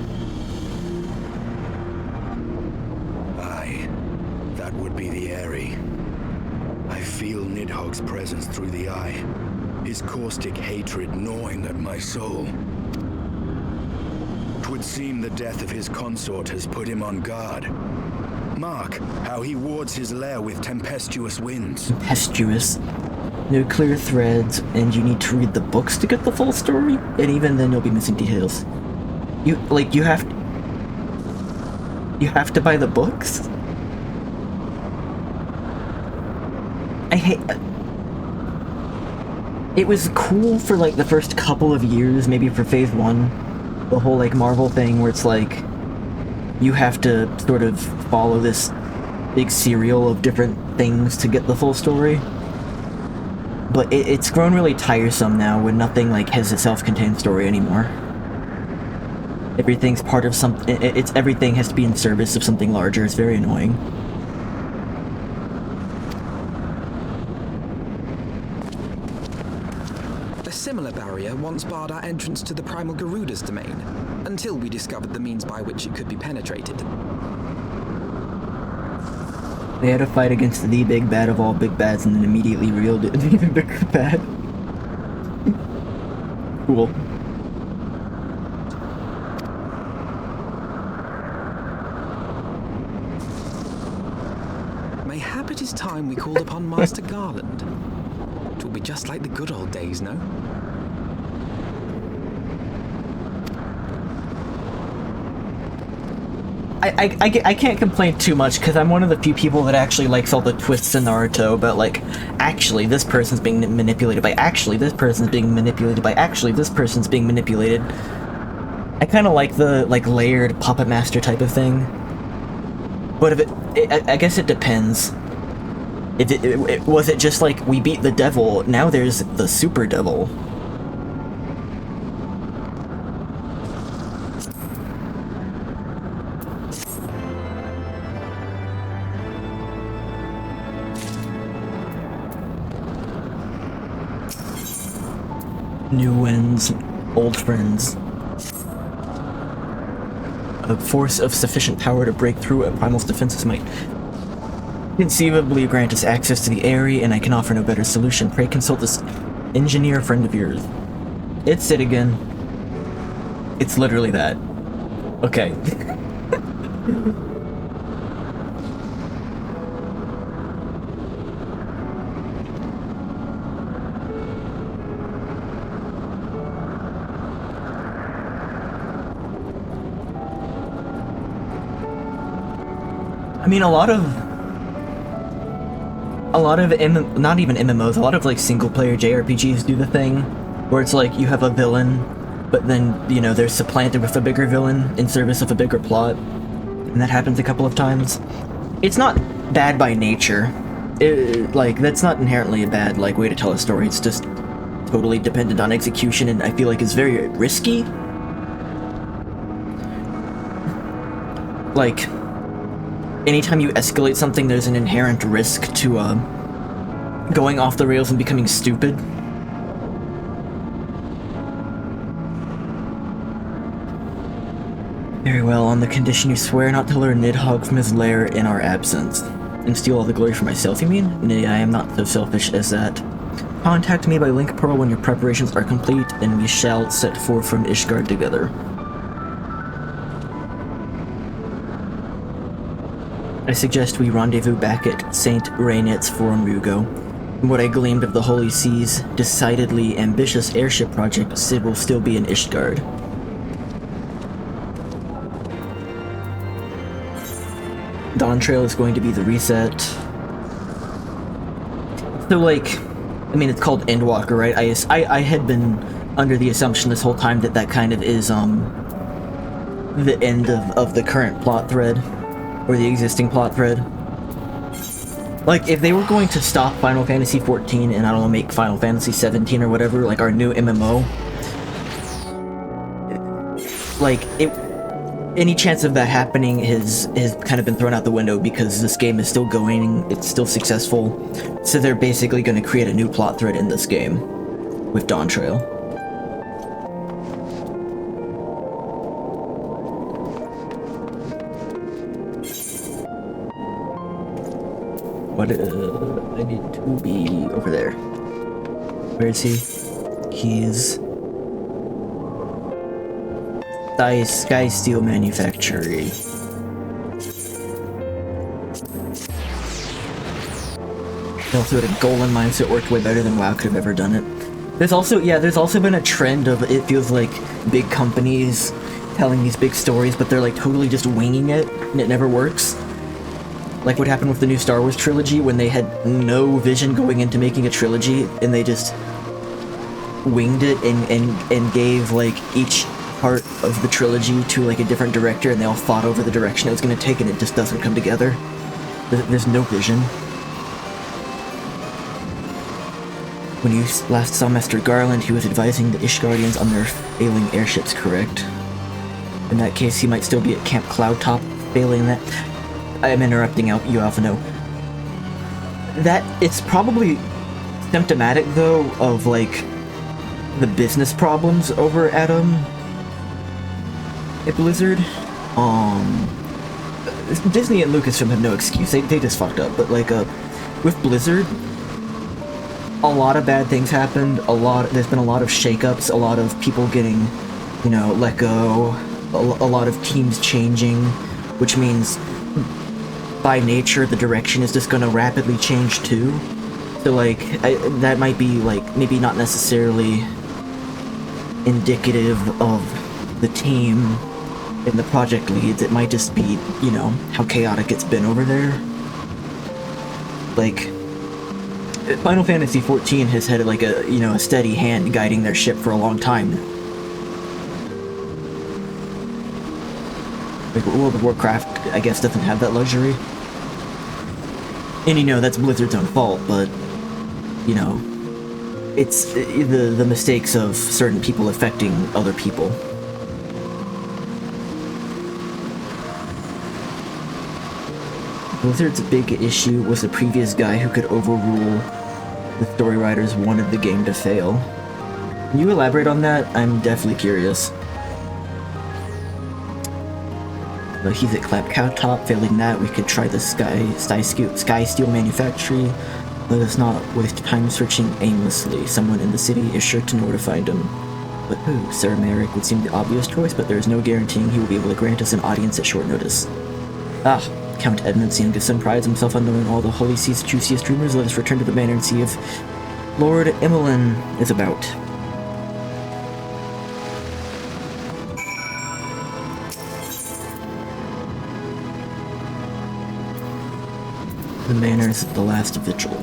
Aye, that would be the Airy. I feel Nidhogg's presence through the eye. His caustic hatred gnawing at my soul. 'Twould seem the death of his consort has put him on guard. Mark how he wards his lair with tempestuous winds. Tempestuous. No clear threads, and you need to read the books to get the full story? And even then you'll be missing details. You have to buy the books? I hate... It was cool for, like, the first couple of years, maybe for Phase 1. The whole, like, Marvel thing where it's like, you have to sort of follow this big serial of different things to get the full story. But it's grown really tiresome now when nothing, like, has a self-contained story anymore. Everything's part of something, everything has to be in service of something larger. It's very annoying. A similar barrier once barred our entrance to the Primal Garuda's domain, until we discovered the means by which it could be penetrated. They had a fight against the big bad of all big bads and then immediately reeled it an even bigger bad. Cool. Mayhap it is time we called upon Master Garland. It will be just like the good old days, no? I can't complain too much, because I'm one of the few people that actually likes all the twists in Naruto about, like, actually this person's being manipulated by actually this person's being manipulated by actually this person's being manipulated. I kind of like the, like, layered puppet master type of thing. But if I guess it depends. Was it just like, we beat the devil, now there's the super devil? New winds, old friends. A force of sufficient power to break through a primal's defenses might conceivably grant us access to the area, and I can offer no better solution. Pray consult this engineer friend of yours. It's it again. It's literally that. Okay. I mean, a lot of not even MMOs, a lot of like single player JRPGs do the thing where it's like you have a villain, but then, you know, they're supplanted with a bigger villain in service of a bigger plot. And that happens a couple of times. It's not bad by nature. Like, that's not inherently a bad, like, way to tell a story. It's just totally dependent on execution, and I feel like it's very risky. Like, anytime you escalate something, there's an inherent risk to, going off the rails and becoming stupid. Very well, on the condition you swear not to lure Nidhogg from his lair in our absence. And steal all the glory for myself, you mean? Nay, I am not so selfish as that. Contact me by link portal when your preparations are complete, and we shall set forth from Ishgard together. I suggest we rendezvous back at St. Raynet's Forum Rugo. From what I gleaned of the Holy Sea's decidedly ambitious airship project, Sid will still be in Ishgard. Dawn Trail is going to be the reset. So, like, I mean, it's called Endwalker, right? I had been under the assumption this whole time that that kind of is, the end of the current plot thread. Or the existing plot thread. Like, if they were going to stop Final Fantasy XIV and, I don't know, make Final Fantasy XVII or whatever, like our new MMO, like, any chance of that happening has kind of been thrown out the window because this game is still going, it's still successful, so they're basically going to create a new plot thread in this game with Dawn Trail. What, I need to be over there. Where is he? He's... Sky Steel Manufactory. They also had a Golem mine, so it worked way better than WoW could have ever done it. There's also been a trend of, it feels like, big companies telling these big stories, but they're like totally just winging it, and it never works. Like what happened with the new Star Wars trilogy, when they had no vision going into making a trilogy, and they just winged it and gave, like, each part of the trilogy to, like, a different director, and they all fought over the direction it was going to take, and it just doesn't come together. There's no vision. When you last saw Master Garland, he was advising the Ishgardians on their failing airships, correct? In that case, he might still be at Camp Cloudtop, failing that. I am interrupting you, Alpha No. That, it's probably symptomatic, though, of, like, the business problems over at Blizzard. Disney and Lucasfilm have no excuse, they just fucked up, but, like, with Blizzard, a lot of bad things happened, there's been a lot of shakeups, a lot of people getting, you know, let go, a lot of teams changing, which means, by nature, the direction is just gonna rapidly change too. So, like, that might be, like, maybe not necessarily indicative of the team and the project leads. It might just be, you know, how chaotic it's been over there. Like, Final Fantasy XIV has had, like, a, you know, a steady hand guiding their ship for a long time. Like, World of Warcraft, I guess, doesn't have that luxury. And, you know, that's Blizzard's own fault, but, you know, it's the mistakes of certain people affecting other people. Blizzard's big issue was the previous guy who could overrule the story writers wanted the game to fail. Can you elaborate on that? I'm definitely curious. Well, he's at Clap Cow Top. Failing that, we could try the Sky Steel Manufactory. Let us not waste time searching aimlessly. Someone in the city is sure to know where to find him. But who? Sarah Merrick would seem the obvious choice, but there is no guaranteeing he will be able to grant us an audience at short notice. Ah, Count Edmund Sanderson prides himself on knowing all the Holy Sea's juiciest rumors. Let us return to the manor and see if Lord Emmeline is about. The manor's the last vigil.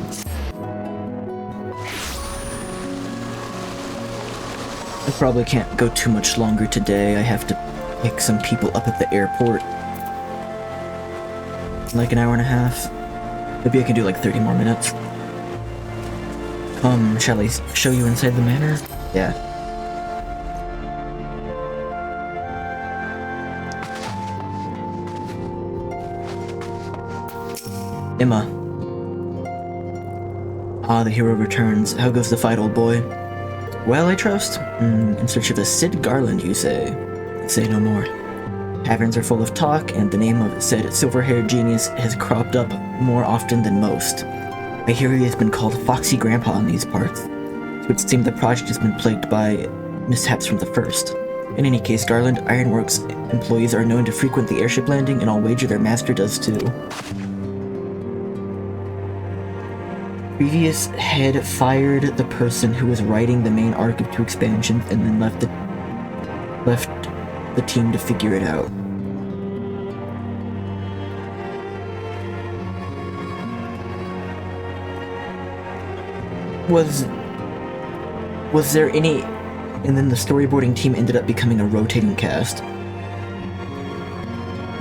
I probably can't go too much longer today. I have to pick some people up at the airport. Like an hour and a half. Maybe I can do like 30 more minutes. Shall I show you inside the manor? Yeah. Emma. Ah, the hero returns. How goes the fight, old boy? Well, I trust. In search of a Sid Garland, you say? Say no more. Taverns are full of talk, and the name of said silver-haired genius has cropped up more often than most. I hear he has been called Foxy Grandpa in these parts. It would seem the project has been plagued by mishaps from the first. In any case, Garland Ironworks employees are known to frequent the airship landing, and I'll wager their master does too. Previous head fired the person who was writing the main arc of 2 expansions and then left the team to figure it out. Was there any... And then the storyboarding team ended up becoming a rotating cast.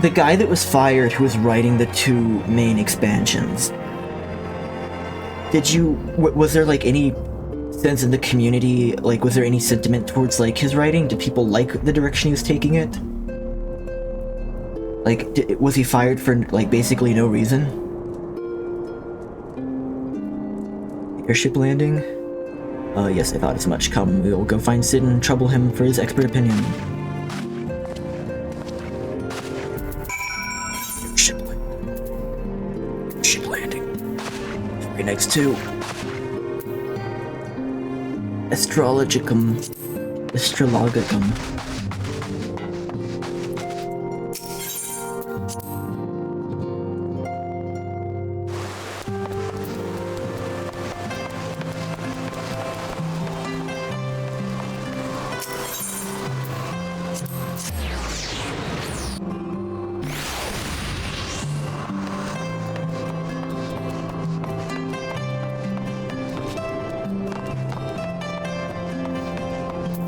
The guy that was fired who was writing the 2 main expansions... was there like any sense in the community, like was there any sentiment towards like his writing? Did people like the direction he was taking it? Like, was he fired for like basically no reason? Airship landing? Yes, I thought as much. Come, we will go find Sid and trouble him for his expert opinion. Ship landing. 3 nights too. Astrologicum.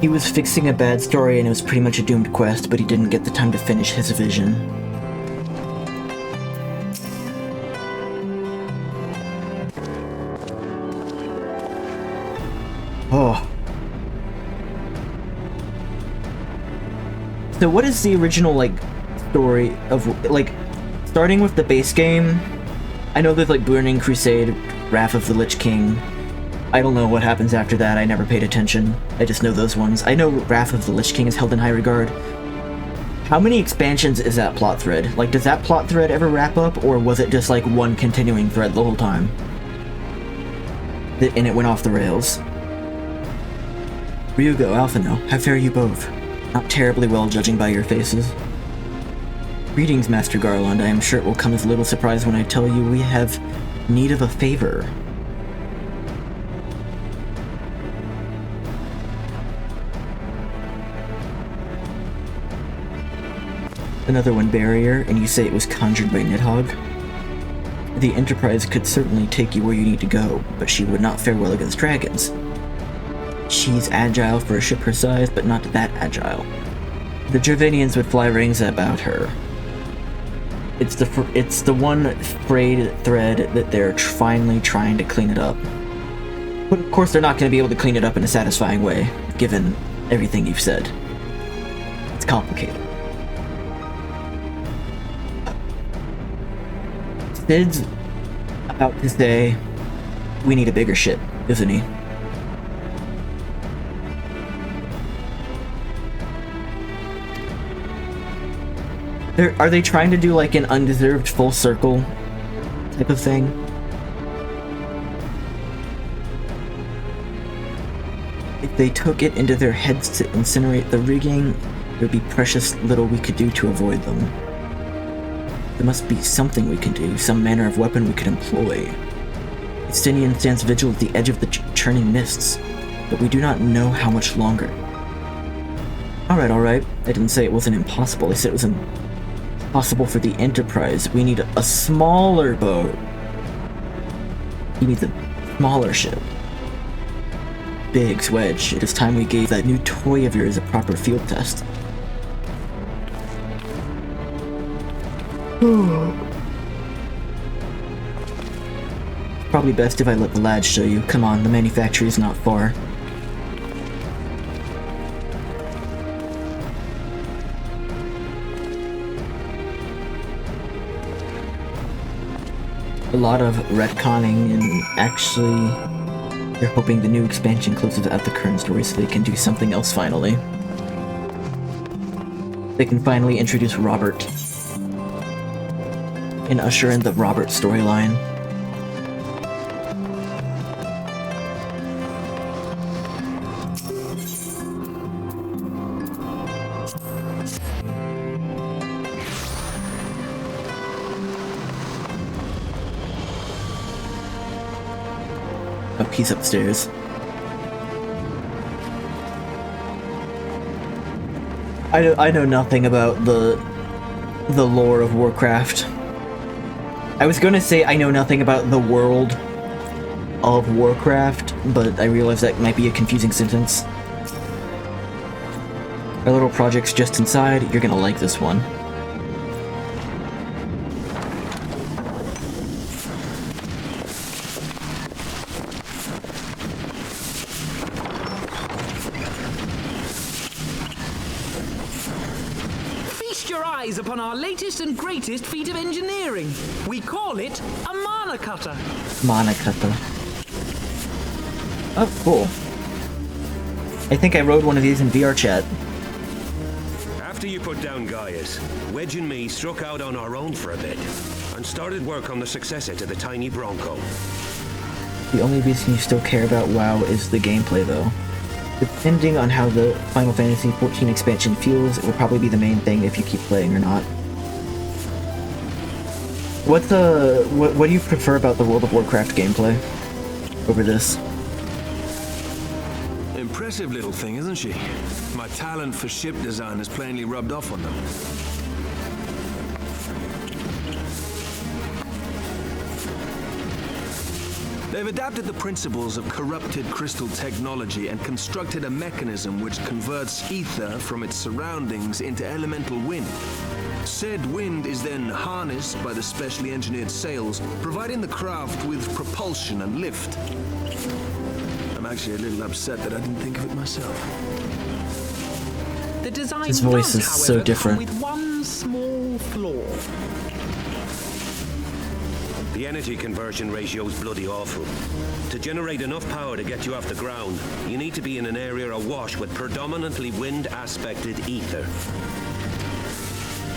He was fixing a bad story and it was pretty much a doomed quest, but he didn't get the time to finish his vision. Oh. So what is the original, like, story of, like, starting with the base game? I know there's, like, Burning Crusade, Wrath of the Lich King. I don't know what happens after that, I never paid attention. I just know those ones. I know Wrath of the Lich King is held in high regard. How many expansions is that plot thread? Like, does that plot thread ever wrap up, or was it just like one continuing thread the whole time? And it went off the rails. Ryugo, Alphino, how fare you both? Not terribly well, judging by your faces. Greetings, Master Garland. I am sure it will come as little surprise when I tell you we have need of a favor. Another one, barrier, and you say it was conjured by Nidhogg? The Enterprise could certainly take you where you need to go, but she would not fare well against dragons. She's agile for a ship her size, but not that agile. The Gervanians would fly rings about her. It's the one frayed thread that they're finally trying to clean it up. But of course they're not going to be able to clean it up in a satisfying way, given everything you've said. It's complicated. Sid's about to say, we need a bigger ship, isn't he? Are they trying to do like an undeserved full circle type of thing? If they took it into their heads to incinerate the rigging, there would be precious little we could do to avoid them. There must be something we can do, some manner of weapon we could employ. Synmyn stands vigil at the edge of the churning mists, but we do not know how much longer. Alright. I didn't say it wasn't impossible, I said it was impossible for the Enterprise. We need a smaller boat. You need the smaller ship. Biggs, Wedge, it is time we gave that new toy of yours a proper field test. Probably best if I let the lads show you. Come on, the manufactory is not far. A lot of retconning, and actually they're hoping the new expansion closes out the current story so they can do something else finally. They can finally introduce Robert and usher in the Robert storyline. Oh, he's upstairs. I know nothing about the lore of Warcraft. I was gonna say I know nothing about the world of Warcraft, but I realized that might be a confusing sentence. Our little project's just inside. You're gonna like this one. Upon our latest and greatest feat of engineering. We call it a mana cutter. Mana cutter. Oh, cool. I think I rode one of these in VR chat. After you put down Gaius, Wedge and me struck out on our own for a bit and started work on the successor to the tiny Bronco. The only reason you still care about WoW is the gameplay, though. Depending on how the Final Fantasy XIV expansion feels, it will probably be the main thing if you keep playing or not. What do you prefer about the World of Warcraft gameplay over this? Impressive little thing, isn't she? My talent for ship design has plainly rubbed off on them. They've adapted the principles of corrupted crystal technology and constructed a mechanism which converts ether from its surroundings into elemental wind. Said wind is then harnessed by the specially engineered sails, providing the craft with propulsion and lift. I'm actually a little upset that I didn't think of it myself. The design His voice does, is however, so different. come with one small flaw. The energy conversion ratio's bloody awful. To generate enough power to get you off the ground, you need to be in an area awash with predominantly wind-aspected ether.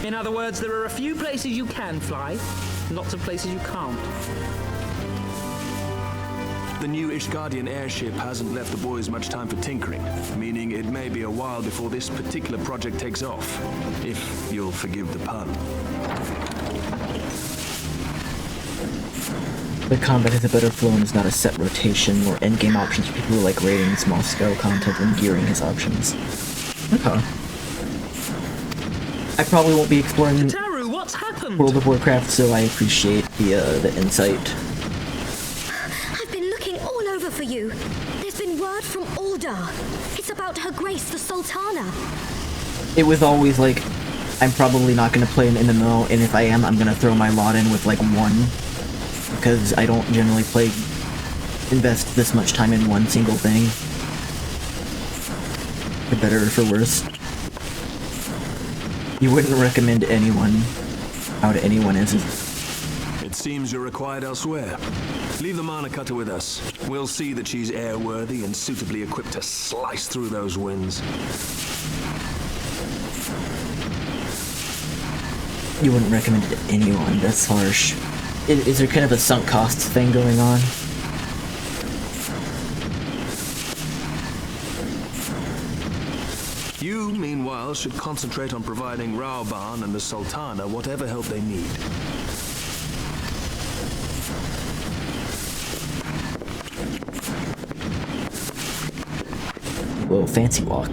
In other words, there are a few places you can fly, lots of places you can't. The new Ishgardian airship hasn't left the boys much time for tinkering, meaning it may be a while before this particular project takes off, if you'll forgive the pun. The combat has a better flow and is not a set rotation or endgame options for people who like raiding small scale content and gearing his options. Okay. I probably won't be exploring Taru, what's happened? World of Warcraft, so I appreciate the insight. I've been looking all over for you. There's been word from Aldar. It's about Her Grace the Sultana. It was always like, I'm probably not going to play an MMO, and if I am, I'm going to throw my lot in with like one. Because I don't generally invest this much time in one single thing. For better or for worse. You wouldn't recommend anyone how to anyone is. It seems you're required elsewhere. Leave the mana cutter with us. We'll see that she's airworthy and suitably equipped to slice through those winds. You wouldn't recommend it to anyone, that's harsh. Is there kind of a sunk costs thing going on? You, meanwhile, should concentrate on providing Raoban and the Sultana whatever help they need. Whoa, fancy walk.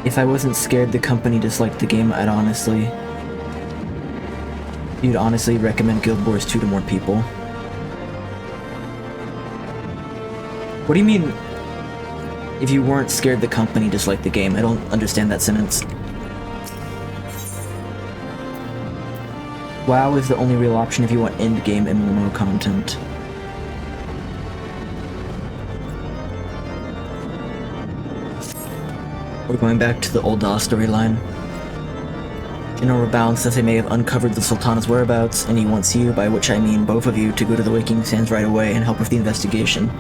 If I wasn't scared the company disliked the game, you'd honestly recommend Guild Wars 2 to more people. What do you mean, if you weren't scared the company disliked the game? I don't understand that sentence. WoW is the only real option if you want endgame MMO content. We're going back to the old storyline. General Raoban says they may have uncovered the Sultana's whereabouts, and he wants you, by which I mean both of you, to go to the Waking Sands right away and help with the investigation.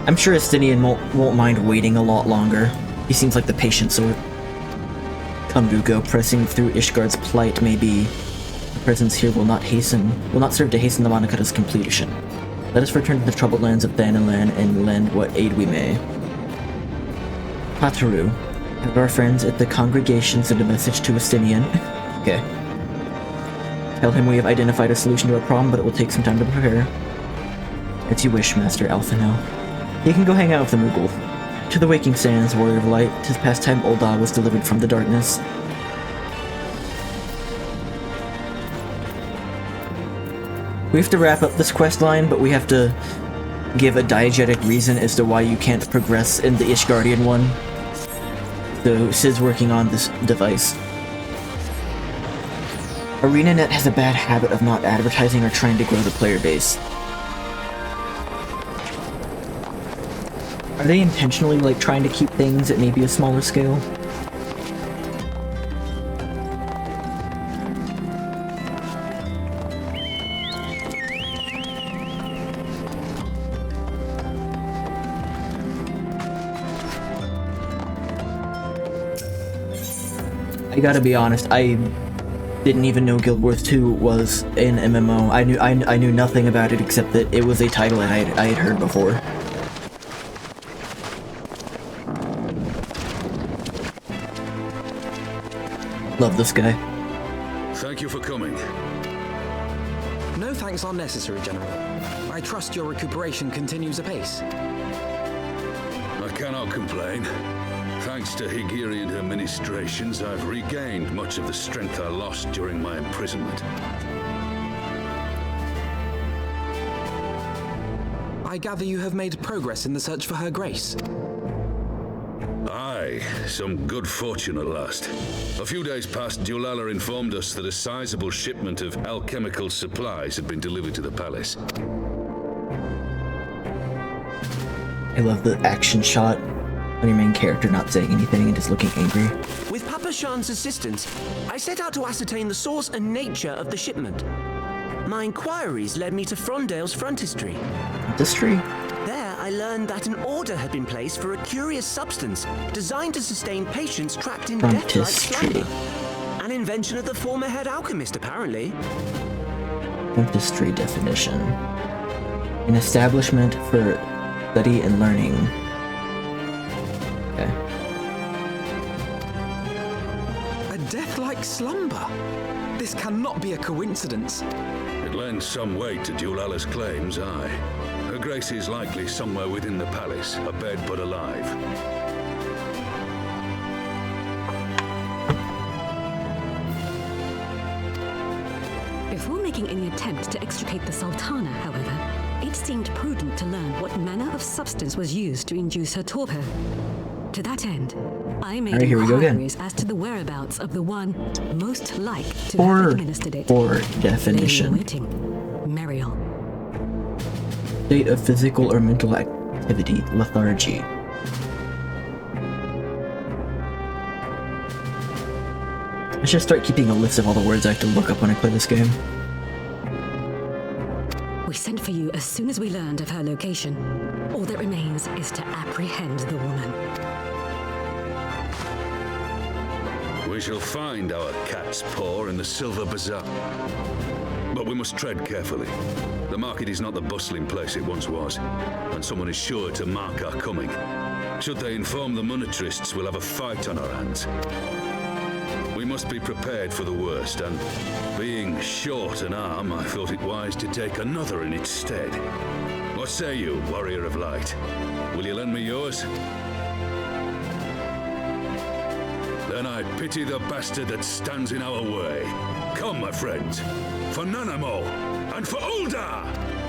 I'm sure Estinian won't mind waiting a lot longer. He seems like the patient sort. Come Dugo, pressing through Ishgard's plight may be. The presence here will not serve to hasten the Monokata's completion. Let us return to the troubled lands of Thanalan and lend what aid we may. Pataru, have our friends at the congregation send a message to Estinian. Okay. Tell him we have identified a solution to our problem, but it will take some time to prepare. As you wish, Master Alphino. You can go hang out with the Moogle. To the Waking Sands, Warrior of Light. 'Tis past time Ul'dah was delivered from the darkness. We have to wrap up this quest line, but we have to give a diegetic reason as to why you can't progress in the Ishgardian one. So Sid's working on this device. ArenaNet has a bad habit of not advertising or trying to grow the player base. Are they intentionally, like, trying to keep things at maybe a smaller scale? I gotta be honest, I didn't even know Guild Wars 2 was an MMO. I knew nothing about it except that it was a title that I had heard before. Love this guy. Thank you for coming. No thanks are necessary, General. I trust your recuperation continues apace. I cannot complain. Thanks to Higiri and her ministrations, I've regained much of the strength I lost during my imprisonment. I gather you have made progress in the search for Her Grace. Aye, some good fortune at last. A few days past, Dulala informed us that a sizable shipment of alchemical supplies had been delivered to the palace. I love the action shot on your main character not saying anything and just looking angry. With Papa Shan's assistance, I set out to ascertain the source and nature of the shipment. My inquiries led me to Frondale's frontistery. Frontistery? There, I learned that an order had been placed for a curious substance designed to sustain patients trapped in death-like slumber. An invention of the former head alchemist, apparently. Frontistery definition. An establishment for study and learning. Okay. A death-like slumber? This cannot be a coincidence. It lends some weight to Dulala's claims, aye. Her Grace is likely somewhere within the palace, abed but alive. Before making any attempt to extricate the Sultana, however, it seemed prudent to learn what manner of substance was used to induce her torpor. To that end, I made inquiries as to the whereabouts of the one most like to have administered it. Or definition. Meriel. State of physical or mental activity, lethargy. I should start keeping a list of all the words I have to look up when I play this game. for you as soon as we learned of her location. All that remains is to apprehend the woman. We shall find our cat's paw in the Silver Bazaar. But we must tread carefully. The market is not the bustling place it once was, and someone is sure to mark our coming. Should they inform the monetarists, we'll have a fight on our hands. We must be prepared for the worst, and being short an arm, I thought it wise to take another in its stead. What say you, warrior of light? Will you lend me yours? Then I pity the bastard that stands in our way. Come, my friends, for Nanamo and for Ul'dah!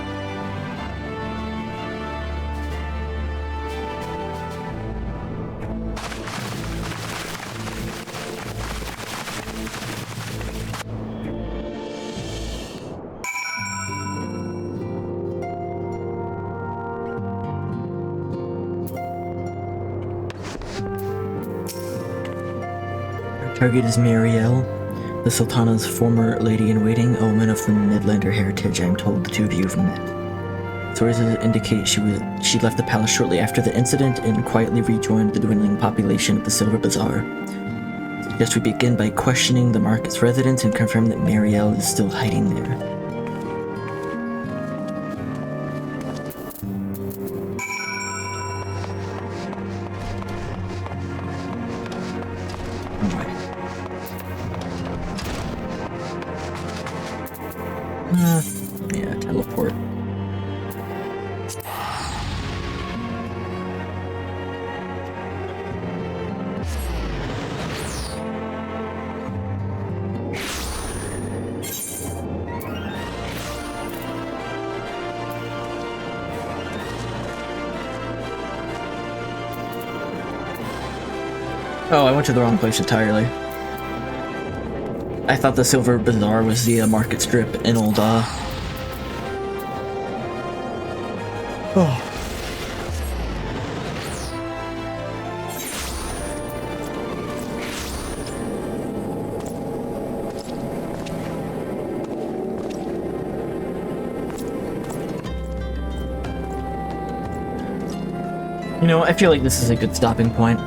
Target is Marielle, the Sultana's former lady-in-waiting, a woman of the Midlander heritage. I'm told the two of you have met. Sources indicate she left the palace shortly after the incident and quietly rejoined the dwindling population of the Silver Bazaar. I suggest we begin by questioning the market's residents and confirm that Marielle is still hiding there. Yeah, teleport. Oh, I went to the wrong place entirely. I thought the Silver Bazaar was the market strip in Ul'dah. Oh. You know, I feel like this is a good stopping point.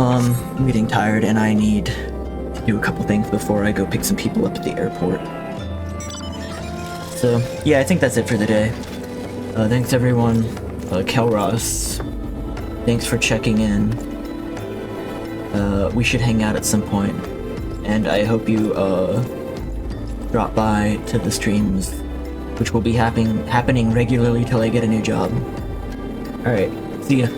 I'm getting tired and I need to do a couple things before I go pick some people up at the airport. So, yeah, I think that's it for the day. Thanks everyone. Kelross, thanks for checking in. We should hang out at some point. And I hope you, drop by to the streams, which will be happening regularly till I get a new job. Alright, see ya.